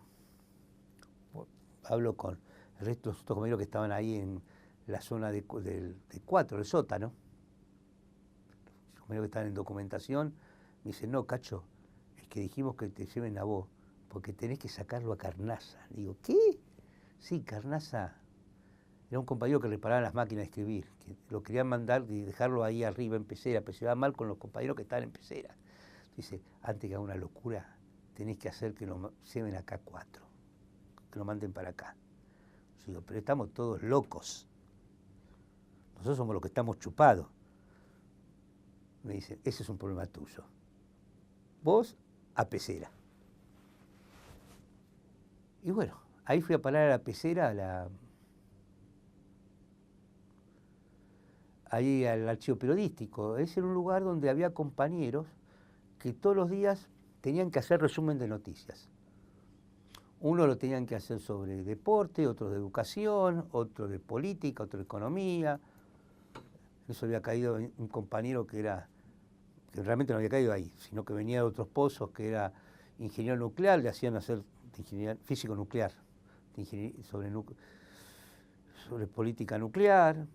hablo con el resto de los otros compañeros que estaban ahí en la zona de 4, el sótano, los compañeros que estaban en documentación, me dicen, no, Cacho, es que dijimos que te lleven a vos, porque tenés que sacarlo a Carnaza. Digo, ¿qué? Sí, Carnaza era un compañero que reparaba las máquinas de escribir, que lo querían mandar y dejarlo ahí arriba en Pecera, pero se iba mal con los compañeros que estaban en Pecera. Dice, antes que haga una locura, tenés que hacer que lo lleven acá a 4, que lo manden para acá. Yo digo, pero estamos todos locos. Nosotros somos los que estamos chupados. Me dice, ese es un problema tuyo. Vos a Pecera. Y bueno, ahí fui a parar a la Pecera, ahí al archivo periodístico. Ese era un lugar donde había compañeros que todos los días tenían que hacer resumen de noticias. Uno lo tenían que hacer sobre deporte, otro de educación, otro de política, otro de economía. Eso había caído un compañero que realmente no había caído ahí, sino que venía de otros pozos, que era ingeniero nuclear, le hacían hacer físico nuclear, sobre política nuclear.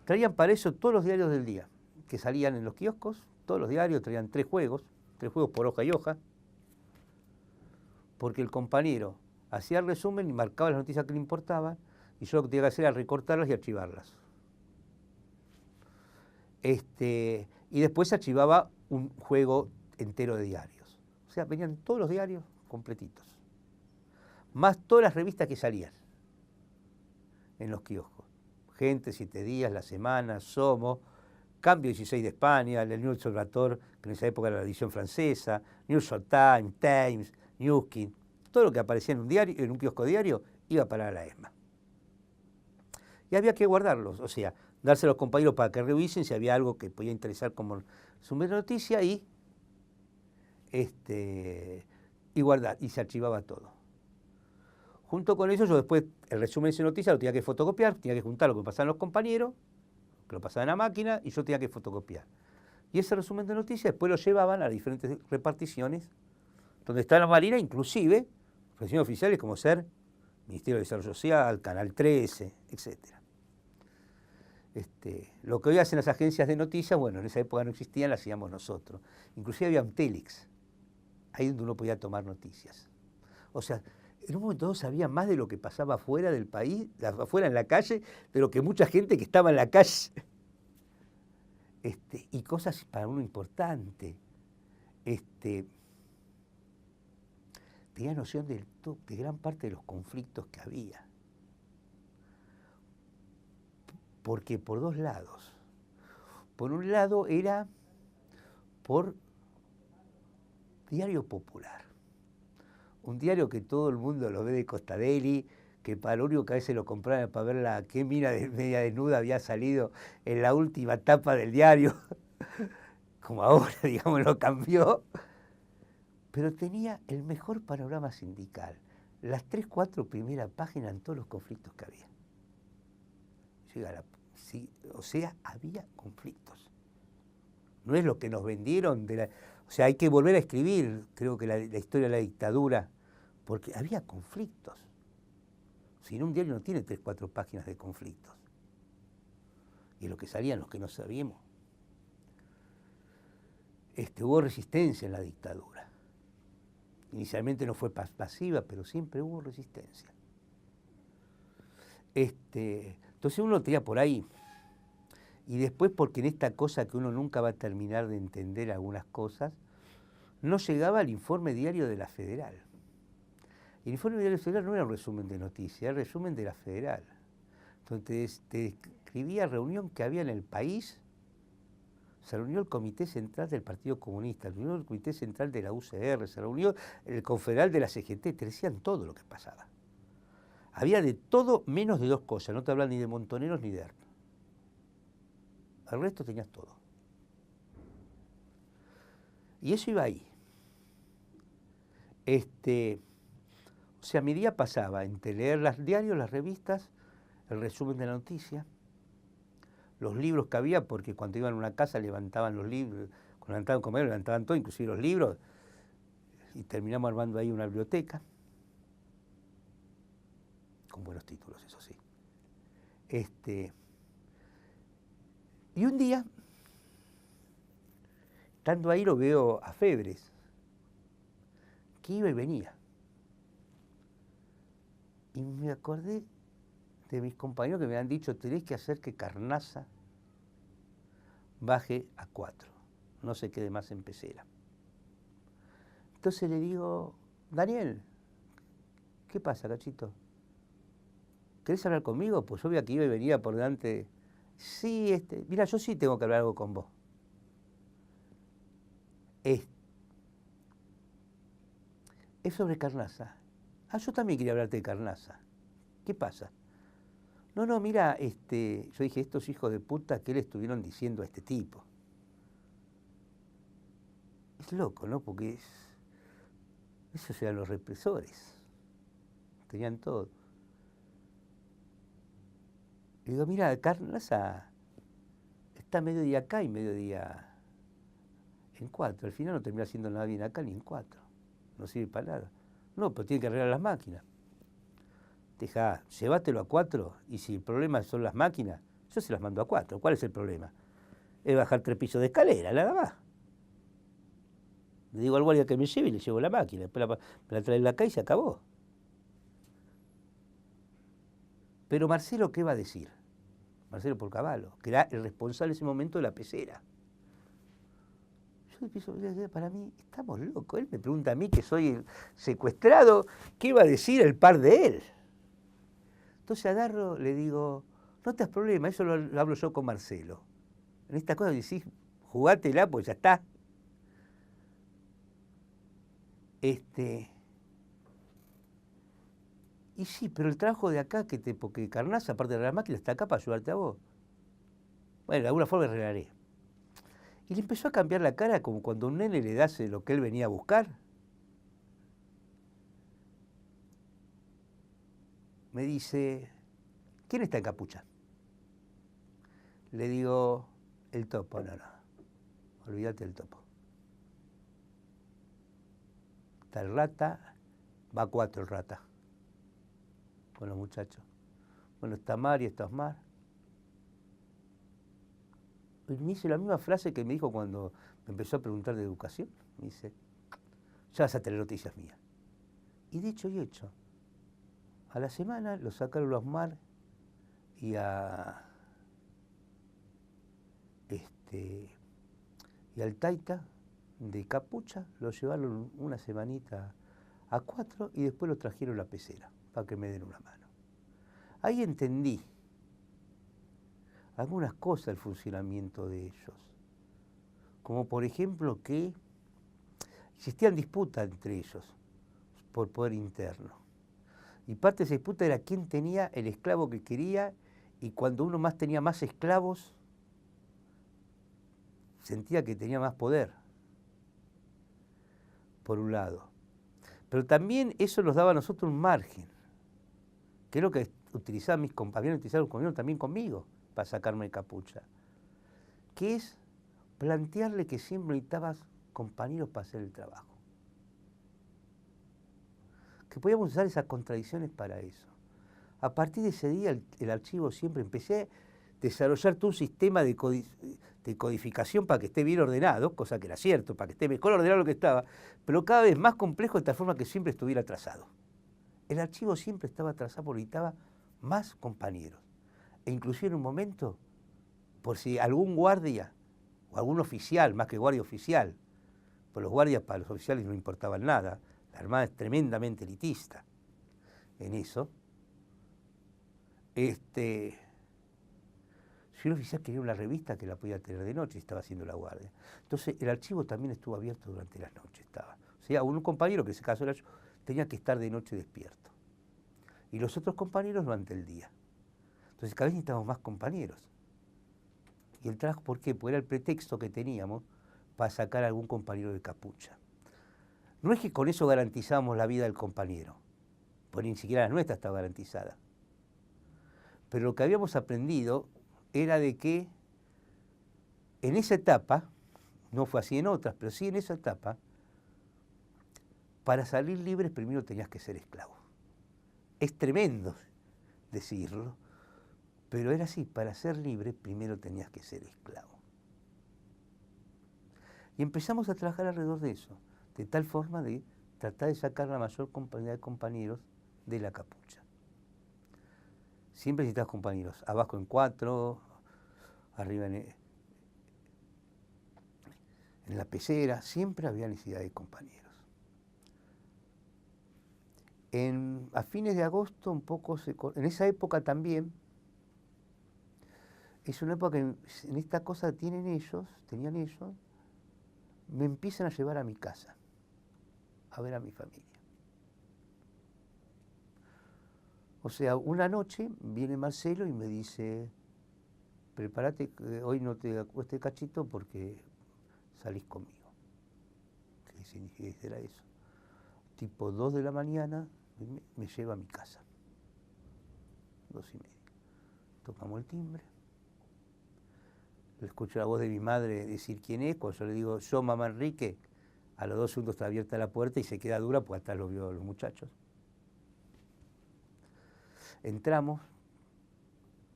Traían para eso todos los diarios del día, que salían en los kioscos, todos los diarios traían 3 juegos por hoja y hoja, porque el compañero hacía el resumen y marcaba las noticias que le importaban, y yo lo que tenía que hacer era recortarlas y archivarlas. Y después se archivaba un juego entero de diarios. O sea, venían todos los diarios completitos, más todas las revistas que salían en los kioscos. Gente, 7 días, La Semana, Somos, Cambio 16 de España, el New Observator, que en esa época era la edición francesa, New York Times, Times, Newskin, todo lo que aparecía en un diario, en un kiosco diario, iba para la ESMA. Y había que guardarlos, o sea, dárselo a los compañeros para que revisen si había algo que podía interesar como su noticia y guardar, y se archivaba todo. Junto con eso, yo después, el resumen de esa noticia lo tenía que fotocopiar, tenía que juntar lo que pasaban los compañeros, que lo pasaban a máquina, y yo tenía que fotocopiar. Y ese resumen de noticias después lo llevaban a diferentes reparticiones, donde está la Marina, inclusive, reparticiones oficiales como ser Ministerio de Desarrollo Social, Canal 13, etc. Lo que hoy hacen las agencias de noticias, bueno, en esa época no existían, las hacíamos nosotros. Inclusive había un Telex, ahí donde uno podía tomar noticias. O sea, en un momento dado sabía más de lo que pasaba afuera del país, afuera en la calle, de lo que mucha gente que estaba en la calle. Y cosas para uno importantes. Tenía noción de gran parte de los conflictos que había. Porque por 2 lados. Por un lado era por Diario Popular. Un diario que todo el mundo lo ve de Costadeli, que para lo único que a veces lo compraban para ver qué mina de media desnuda había salido en la última tapa del diario, como ahora, digamos, lo cambió. Pero tenía el mejor panorama sindical, las 3, 4 primeras páginas en todos los conflictos que había. O sea, había conflictos. No es lo que nos vendieron o sea, hay que volver a escribir, creo que la historia de la dictadura, porque había conflictos. Si no, un diario no tiene 3, 4 páginas de conflictos. Y lo que salían, los que no sabíamos. Hubo resistencia en la dictadura. Inicialmente no fue pasiva, pero siempre hubo resistencia. Entonces uno tenía por ahí. Y después, porque en esta cosa que uno nunca va a terminar de entender algunas cosas, no llegaba al informe diario de la Federal. El informe diario de la Federal no era un resumen de noticias, era el resumen de la Federal. Entonces te escribía reunión que había en el país. Se reunió el Comité Central del Partido Comunista, se reunió el Comité Central de la UCR, se reunió el Confederal de la CGT, te decían todo lo que pasaba. Había de todo menos de dos cosas, no te hablan ni de Montoneros ni de Erno. El resto tenías todo. Y eso iba ahí. O sea, mi día pasaba entre leer los diarios, las revistas, el resumen de la noticia, los libros que había, porque cuando iban a una casa levantaban los libros, cuando levantaban comer, levantaban todo, inclusive los libros, y terminamos armando ahí una biblioteca, con buenos títulos, eso sí. Y un día, estando ahí, lo veo a Febres, que iba y venía. Y me acordé de mis compañeros que me han dicho, tenés que hacer que Carnaza baje a 4, no se quede más en pecera. Entonces le digo, Daniel, ¿qué pasa, cachito? ¿Querés hablar conmigo? Pues yo veía que iba y venía por delante. Sí, mira, yo sí tengo que hablar algo con vos. Es sobre Carnaza. Ah, yo también quería hablarte de Carnaza. ¿Qué pasa? No, mira, yo dije, estos hijos de puta, ¿qué le estuvieron diciendo a este tipo? Es loco, ¿no? Porque esos eran los represores. Tenían todo. Y digo, mira, Carnaza está medio día acá y medio día en 4. Al final no termina haciendo nada bien acá ni en 4. No sirve para nada. No, pero tiene que arreglar las máquinas. Deja, llévatelo a 4 y si el problema son las máquinas, yo se las mando a 4. ¿Cuál es el problema? Es bajar 3 pisos de escalera, nada más. Le digo al guardia que me lleve y le llevo la máquina. Después me la trae acá y se acabó. Pero Marcelo, ¿qué va a decir? Marcelo Porcavallo, que era el responsable en ese momento de la pecera. Yo empiezo a decir, para mí, estamos locos. Él me pregunta a mí, que soy el secuestrado, ¿qué va a decir el par de él? Entonces agarro, le digo, no te das problema, eso lo hablo yo con Marcelo. En esta cosa decís, jugátela, pues ya está. Y sí, pero el trabajo de acá, porque Carnaza, aparte de la máquina, está acá para ayudarte a vos. Bueno, de alguna forma arreglaré. Y le empezó a cambiar la cara como cuando un nene le das lo que él venía a buscar. Me dice, ¿quién está en capucha? Le digo, el topo. No, olvídate del topo. Está el rata, va a 4 el rata, con los muchachos. Bueno, está Mar y está Osmar. Y me dice la misma frase que me dijo cuando me empezó a preguntar de educación. Me dice, ya vas a tener noticias mías. Y dicho y hecho, a la semana lo sacaron a Osmar y al Taita de capucha, lo llevaron una semanita a 4 y después lo trajeron a la pecera para que me den una mano. Ahí entendí algunas cosas del funcionamiento de ellos, como por ejemplo que existían disputas entre ellos por poder interno. Y parte de esa disputa era quién tenía el esclavo que quería, y cuando uno más tenía más esclavos, sentía que tenía más poder, por un lado. Pero también eso nos daba a nosotros un margen, que es lo que utilizaban mis compañeros, utilizaron también conmigo, para sacarme de capucha, que es plantearle que siempre necesitabas compañeros para hacer el trabajo. Que podíamos usar esas contradicciones para eso. A partir de ese día el archivo siempre empecé, desarrollar todo un sistema de codificación para que esté bien ordenado, cosa que era cierto, para que esté mejor ordenado lo que estaba, pero cada vez más complejo de tal forma que siempre estuviera atrasado. El archivo siempre estaba atrasado porque necesitaba más compañeros. E inclusive en un momento, por si algún guardia o algún oficial, más que guardia oficial, pues los guardias para los oficiales no importaban nada, la Armada es tremendamente elitista en eso. Si un oficial quería una revista que la podía tener de noche, estaba haciendo la guardia. Entonces el archivo también estuvo abierto durante las noches. O sea, un compañero, que en ese caso era yo, tenía que estar de noche despierto. Y los otros compañeros durante el día. Entonces cada vez necesitábamos más compañeros. Y el trabajo, ¿por qué? Porque era el pretexto que teníamos para sacar a algún compañero de capucha. No es que con eso garantizábamos la vida del compañero, pues ni siquiera la nuestra estaba garantizada. Pero lo que habíamos aprendido era de que en esa etapa, no fue así en otras, pero sí en esa etapa, para salir libres primero tenías que ser esclavo. Es tremendo decirlo, pero era así, para ser libre primero tenías que ser esclavo. Y empezamos a trabajar alrededor de eso, de tal forma de tratar de sacar la mayor cantidad de compañeros de la capucha. Siempre necesitas compañeros, abajo en 4, arriba en la pecera, siempre había necesidad de compañeros. A fines de agosto un poco en esa época también, es una época que en esta cosa tenían ellos, me empiezan a llevar a mi casa, a ver a mi familia. O sea, una noche viene Marcelo y me dice, prepárate, que hoy no te acuestes cachito porque salís conmigo. ¿Qué significa eso? Tipo 2 de la mañana me lleva a mi casa. 2:30. Tocamos el timbre. Le escucho la voz de mi madre decir quién es. Cuando yo le digo, yo, mamá Enrique, a los 2 segundos está abierta la puerta y se queda dura porque hasta lo vio los muchachos. Entramos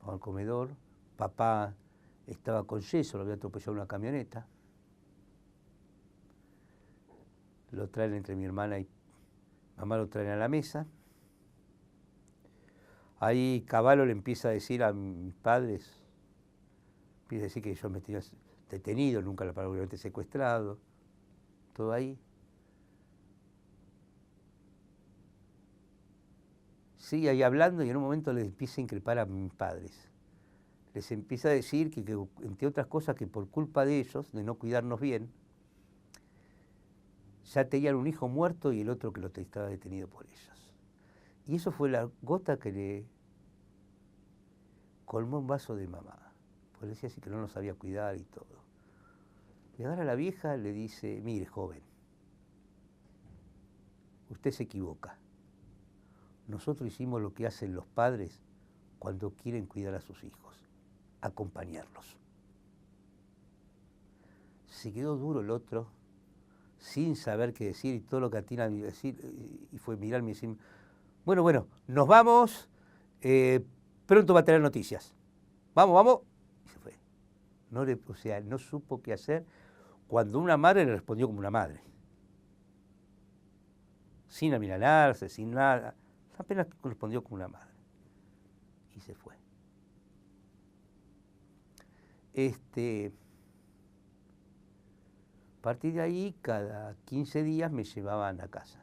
al comedor. Papá estaba con yeso, lo había atropellado una camioneta. Lo traen entre mi hermana y mamá, lo traen a la mesa. Ahí Cavallo le empieza a decir a mis padres, empieza a decir que yo me tenía detenido, nunca la palabra obviamente secuestrado, todo ahí. Sigue ahí hablando y en un momento les empieza a increpar a mis padres. Les empieza a decir que entre otras cosas, que por culpa de ellos, de no cuidarnos bien, ya tenían un hijo muerto y el otro que lo estaba detenido por ellos. Y eso fue la gota que le colmó un vaso de mamá. Pues le decía así que no nos sabía cuidar y todo. Y agarra a la vieja, le dice, mire, joven, usted se equivoca. Nosotros hicimos lo que hacen los padres cuando quieren cuidar a sus hijos, acompañarlos. Se quedó duro el otro, sin saber qué decir, y todo lo que atina a decir, y fue mirarme y decir, bueno, nos vamos, pronto va a tener noticias. Vamos. Y se fue. No supo qué hacer cuando una madre le respondió como una madre. Sin amilanarse, sin nada. Apenas respondió como una madre. Y se fue. A partir de ahí, cada 15 días me llevaban a casa.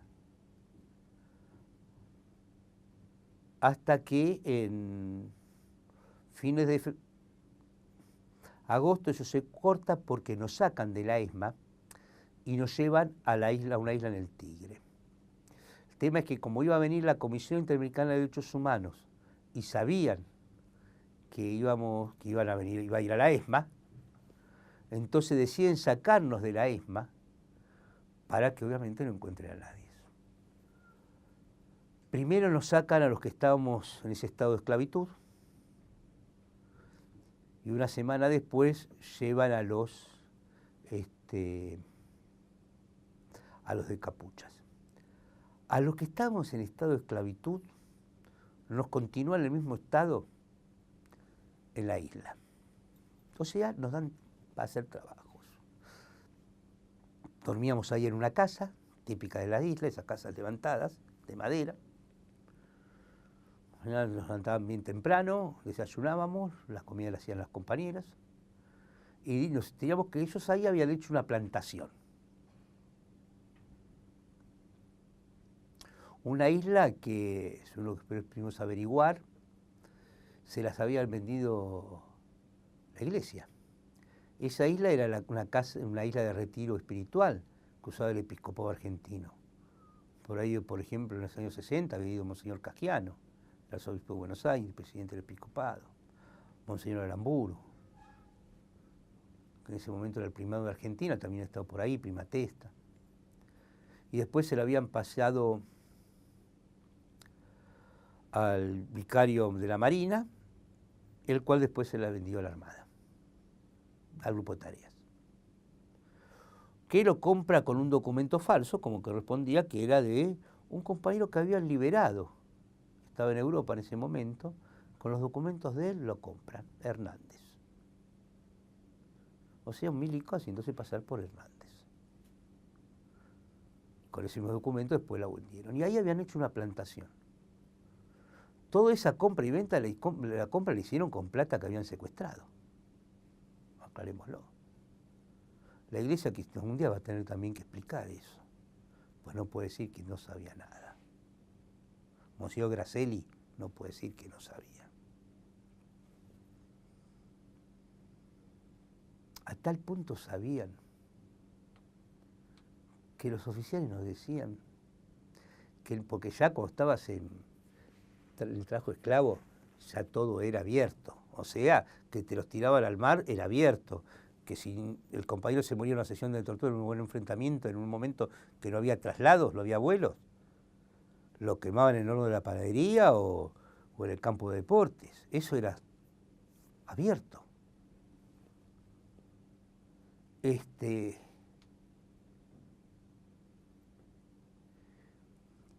Hasta que en fines de agosto eso se corta porque nos sacan de la ESMA y nos llevan a una isla en el Tigre. El tema es que como iba a venir la Comisión Interamericana de Derechos Humanos y sabían que iba a ir a la ESMA, entonces deciden sacarnos de la ESMA para que obviamente no encuentren a nadie. Primero nos sacan a los que estábamos en ese estado de esclavitud y una semana después llevan a los de capuchas. A los que estábamos en estado de esclavitud nos continúan en el mismo estado en la isla. O sea, nos dan para hacer trabajos. Dormíamos ahí en una casa, típica de la isla, esas casas levantadas, de madera. Al final nos levantaban bien temprano, desayunábamos, las comidas las hacían las compañeras. Y nos teníamos que ellos ahí habían hecho una plantación. Una isla que, según lo que pudimos averiguar, se las habían vendido la iglesia. Esa isla era una isla de retiro espiritual que usaba el episcopado argentino. Por ahí, por ejemplo, en los años 60 había ido Monseñor Casquiano, el arzobispo de Buenos Aires, presidente del episcopado, Monseñor Aramburu, que en ese momento era el primado de Argentina, también ha estado por ahí, Prima Testa. Y después se la habían pasado al vicario de la Marina, el cual después se la vendió a la Armada, al Grupo de Tareas, que lo compra con un documento falso, como que respondía que era de un compañero que habían liberado, estaba en Europa en ese momento, con los documentos de él lo compran, Hernández. O sea, un milico haciéndose pasar por Hernández. Con ese mismo documento después la vendieron. Y ahí habían hecho una plantación. Toda esa compra y venta, la compra la hicieron con plata que habían secuestrado. Aclarémoslo. La iglesia que un día va a tener también que explicar eso. Pues no puede decir que no sabía nada. Monseñor Gracelli no puede decir que no sabía. A tal punto sabían que los oficiales nos decían que, porque ya cuando estabas en el trabajo esclavo, ya todo era abierto. O sea, que te los tiraban al mar era abierto. Que si el compañero se moría en una sesión de tortura, en un buen enfrentamiento, en un momento que no había traslados, no había vuelos, lo quemaban en el horno de la panadería o en el campo de deportes. Eso era abierto.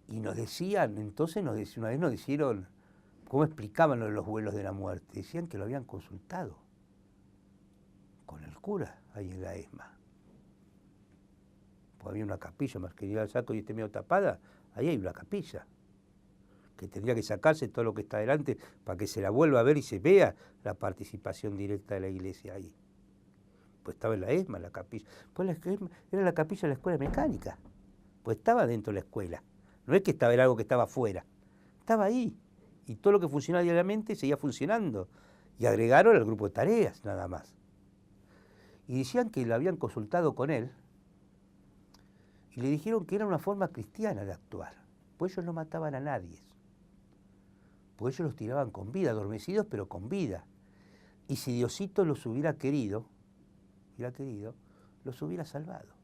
Y nos decían, entonces una vez nos dijeron, ¿cómo explicaban lo de los vuelos de la muerte? Decían que lo habían consultado con el cura ahí en la ESMA. Pues había una capilla, más que llegar al saco y esté medio tapada, ahí hay una capilla, que tendría que sacarse todo lo que está adelante para que se la vuelva a ver y se vea la participación directa de la iglesia ahí. Pues estaba en la ESMA, la capilla. Pues era la capilla de la escuela mecánica, pues estaba dentro de la escuela. No es que era algo que estaba afuera, estaba ahí. Y todo lo que funcionaba diariamente seguía funcionando. Y agregaron al grupo de tareas, nada más. Y decían que lo habían consultado con él y le dijeron que era una forma cristiana de actuar. Pues ellos no mataban a nadie. Pues ellos los tiraban con vida, adormecidos pero con vida. Y si Diosito los hubiera querido, los hubiera salvado.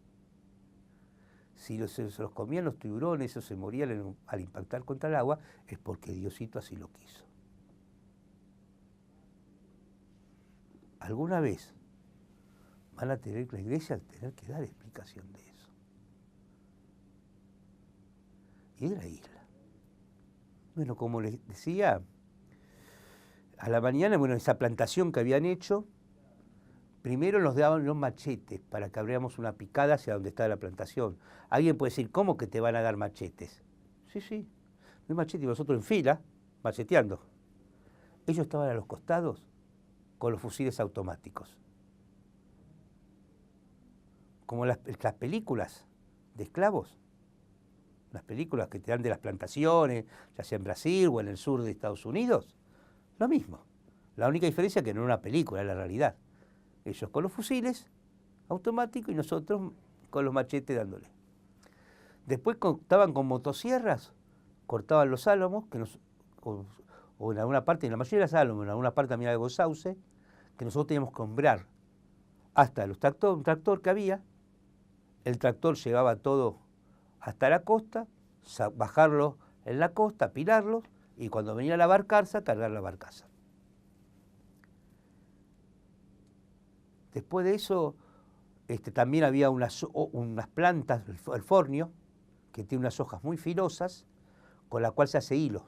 Si se los comían los tiburones o se morían al impactar contra el agua, es porque Diosito así lo quiso. Alguna vez van a tener la iglesia que dar explicación de eso. Y era isla. Bueno, como les decía, a la mañana, bueno, esa plantación que habían hecho, primero nos daban los machetes para que abriéramos una picada hacia donde estaba la plantación. Alguien puede decir, ¿cómo que te van a dar machetes? Sí, no hay machete, y nosotros en fila, macheteando. Ellos estaban a los costados con los fusiles automáticos. Como las películas de esclavos, las películas que te dan de las plantaciones, ya sea en Brasil o en el sur de Estados Unidos, lo mismo. La única diferencia es que no era una película, era la realidad. Ellos con los fusiles automáticos y nosotros con los machetes dándole. Después estaban con motosierras, cortaban los álamos, o en alguna parte, en la mayoría de las álamos, en alguna parte también algo de sauce, que nosotros teníamos que hombrar hasta un tractor que había. El tractor llevaba todo hasta la costa, bajarlo en la costa, apilarlo, y cuando venía la barcaza, cargar la barcaza. Después de eso, también había unas plantas, el fornio, que tiene unas hojas muy filosas, con la cual se hace hilo.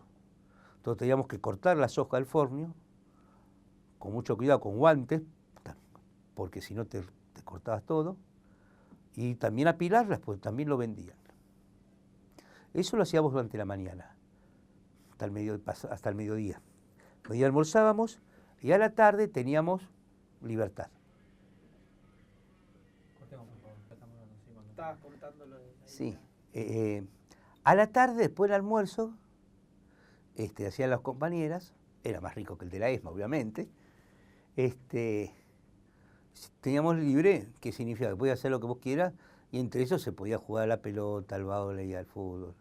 Entonces teníamos que cortar las hojas del fornio con mucho cuidado, con guantes, porque si no te cortabas todo, y también apilarlas, pues también lo vendían. Eso lo hacíamos durante la mañana, hasta el mediodía. Hoy almorzábamos y a la tarde teníamos libertad. Cortemos, por favor. Estabas cortándolo de ahí. Sí. A la tarde, después del almuerzo, hacían las compañeras, era más rico que el de la ESMA, obviamente. Teníamos libre, que significa que podías hacer lo que vos quieras, y entre eso se podía jugar a la pelota, al vóley, al fútbol.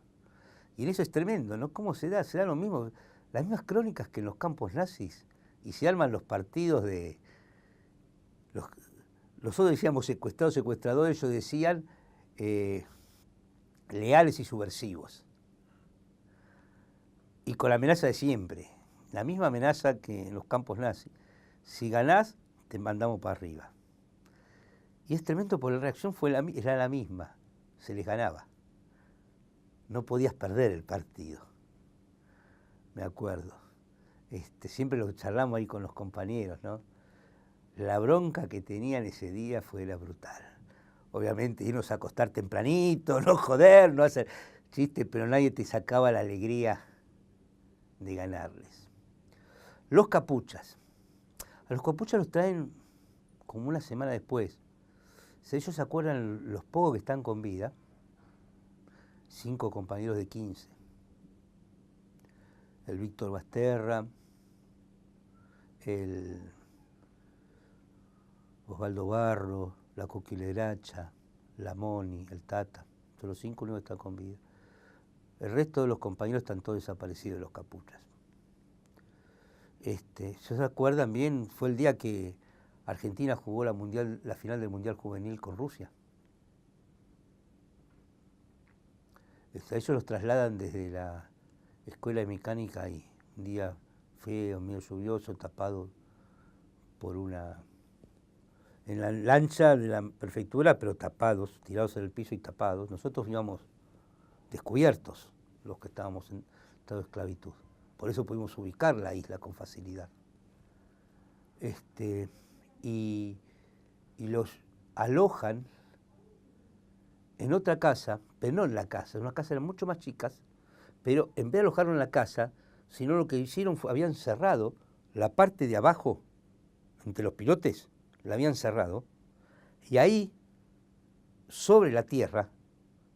Y en eso es tremendo, ¿no? ¿Cómo se da? Se da lo mismo, las mismas crónicas que en los campos nazis, y se arman los partidos de... Nosotros decíamos secuestrados, secuestradores, ellos decían leales y subversivos. Y con la amenaza de siempre, la misma amenaza que en los campos nazis. Si ganás, te mandamos para arriba. Y es tremendo porque la reacción era la misma, se les ganaba. No podías perder el partido, me acuerdo. Siempre lo charlamos ahí con los compañeros, ¿no? La bronca que tenían ese día era brutal. Obviamente irnos a acostar tempranito, no joder, no hacer chistes, pero nadie te sacaba la alegría de ganarles. Los capuchas. A los capuchas los traen como una semana después. Si ellos se acuerdan, los pocos que están con vida, 5 compañeros de 15. El Víctor Basterra, el Osvaldo Barro, la Coquileracha, la Moni, el Tata. Son los 5 únicos que están con vida. El resto de los compañeros están todos desaparecidos, los capuchas. ¿Se acuerdan bien? Fue el día que Argentina jugó la final del Mundial Juvenil con Rusia. Ellos los trasladan desde la escuela de mecánica y un día feo, medio lluvioso, tapado por en la lancha de la prefectura, pero tapados, tirados en el piso y tapados. Nosotros íbamos descubiertos, los que estábamos en estado de esclavitud. Por eso pudimos ubicar la isla con facilidad. Y los alojan en otra casa, pero no en la casa, en una casa eran mucho más chicas, pero en vez de alojarlo en la casa, sino lo que hicieron habían cerrado la parte de abajo, entre los pilotes, la habían cerrado, y ahí, sobre la tierra,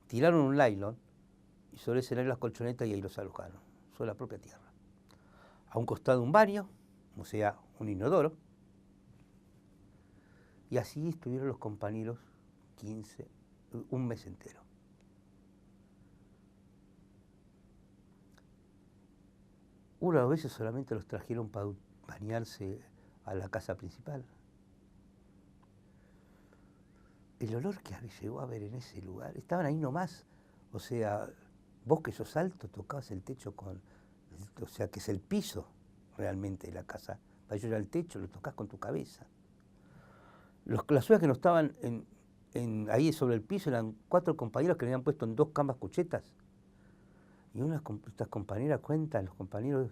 tiraron un nylon, y sobre ese nylon las colchonetas y ahí los alojaron, sobre la propia tierra. A un costado un baño, o sea, un inodoro, y así estuvieron los compañeros 15, un mes entero. Una vez solamente los trajeron para bañarse a la casa principal. El olor que llegó a ver en ese lugar, estaban ahí nomás, o sea, vos que sos alto tocabas el techo o sea, que es el piso realmente de la casa. Para ellos era el techo, lo tocás con tu cabeza. Las suelas que no estaban ahí sobre el piso eran 4 compañeros que le habían puesto en 2 camas cuchetas. Y estas compañeras cuentan, los compañeros,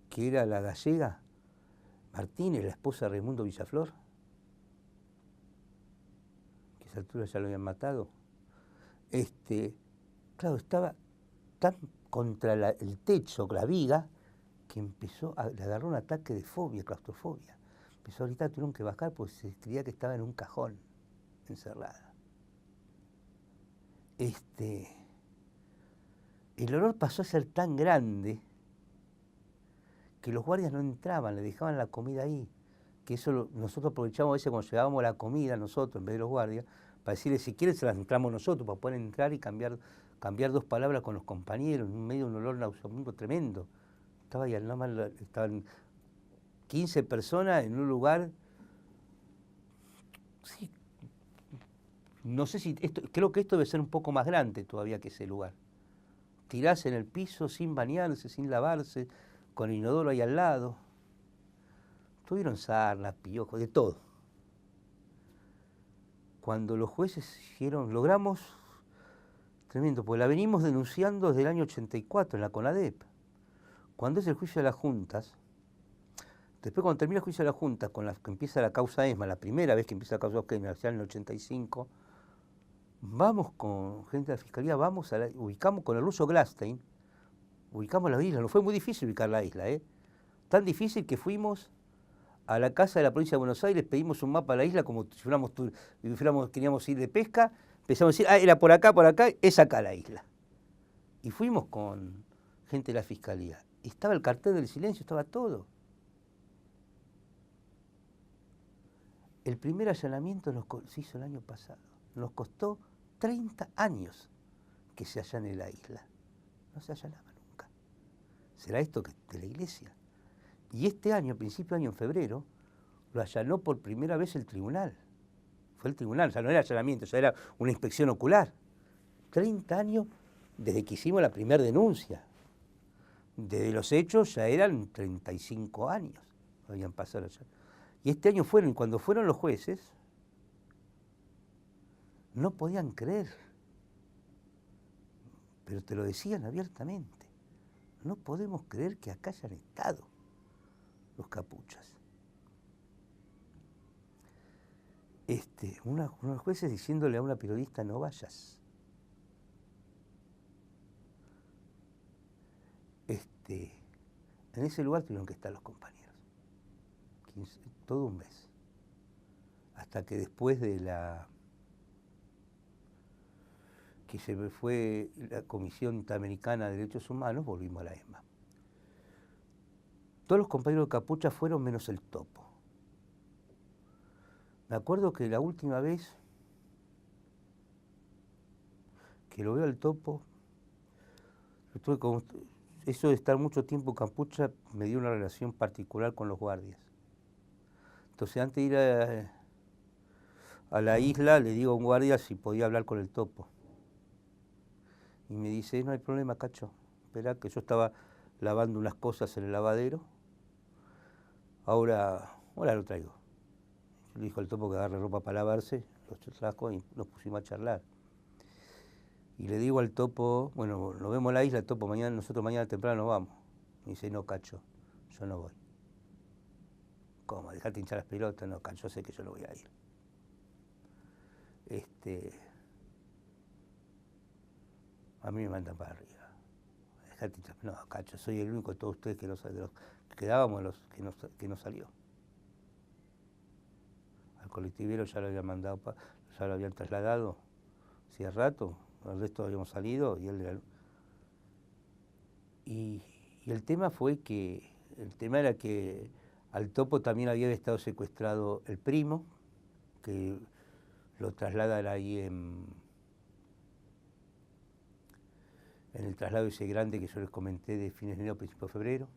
que era la gallega Martínez, la esposa de Raimundo Villaflor, que a esa altura ya lo habían matado. Claro, estaba tan contra el techo, la viga, que le agarró un ataque de fobia, claustrofobia. Empezó a gritar, tuvieron que bajar porque se creía que estaba en un cajón, encerrada. El olor pasó a ser tan grande que los guardias no entraban, le dejaban la comida ahí. Que eso nosotros aprovechábamos a veces cuando llevábamos la comida nosotros en vez de los guardias, para decirles si quieren se las entramos nosotros, para poder entrar y cambiar 2 palabras con los compañeros, en medio de un olor nauseabundo tremendo. Estaban 15 personas en un lugar, sí, no sé si creo que esto debe ser un poco más grande todavía que ese lugar. Tirarse en el piso sin bañarse, sin lavarse, con el inodoro ahí al lado. Tuvieron sarna, piojos, de todo. Cuando los jueces logramos, tremendo, porque la venimos denunciando desde el año 84 en la CONADEP. Cuando es el juicio de las juntas, Después cuando termina el juicio de la Junta, con la que empieza la causa ESMA, la primera vez que empieza la causa ESMA, en el 85, vamos con gente de la Fiscalía, ubicamos con el ruso Glastein, ubicamos la isla. No fue muy difícil ubicar la isla, tan difícil que fuimos a la casa de la provincia de Buenos Aires, pedimos un mapa de la isla como si queríamos ir de pesca, empezamos a decir, era por acá, es acá la isla. Y fuimos con gente de la Fiscalía. Estaba el cartel del silencio, estaba todo. El primer allanamiento se hizo el año pasado. Nos costó 30 años que se allane la isla. No se allanaba nunca. ¿Será esto de la iglesia? Y este año, a principio de año, en febrero, lo allanó por primera vez el tribunal. Fue el tribunal, ya no era allanamiento, ya era una inspección ocular. 30 años desde que hicimos la primera denuncia. Desde los hechos ya eran 35 años. Habían pasado ya. Y este año fueron, y cuando fueron los jueces, no podían creer. Pero te lo decían abiertamente. No podemos creer que acá hayan estado los capuchas. Unos jueces diciéndole a una periodista, no vayas. En ese lugar tuvieron que estar los compañeros. Todo un mes. Hasta que después de que se fue la Comisión Interamericana de Derechos Humanos, volvimos a la ESMA. Todos los compañeros de capucha fueron menos el Topo. Me acuerdo que la última vez que lo veo al Topo, eso de estar mucho tiempo en capucha me dio una relación particular con los guardias. Entonces antes de ir a la isla le digo a un guardia si podía hablar con el Topo. Y me dice, no hay problema, Cacho. Esperá que yo estaba lavando unas cosas en el lavadero. Ahora lo traigo. Yo le dijo al Topo que agarre ropa para lavarse, los trajo y nos pusimos a charlar. Y le digo al Topo, bueno, nos vemos en la isla, Topo, nosotros mañana temprano nos vamos. Me dice, no, Cacho, yo no voy. ¿Cómo? ¿Dejate hinchar las pelotas? No, Cacho, yo sé que yo no voy a ir. A mí me mandan para arriba. Dejate hinchar. No, Cacho, soy el único de todos ustedes de los que quedábamos, que no salió. Al colectivero ya lo habían mandado, ya lo habían trasladado hacía rato, el resto habíamos salido y él era... Y el tema era que al Topo también había estado secuestrado el primo, que lo trasladan ahí en el traslado ese grande que yo les comenté de fines de enero, principio de febrero.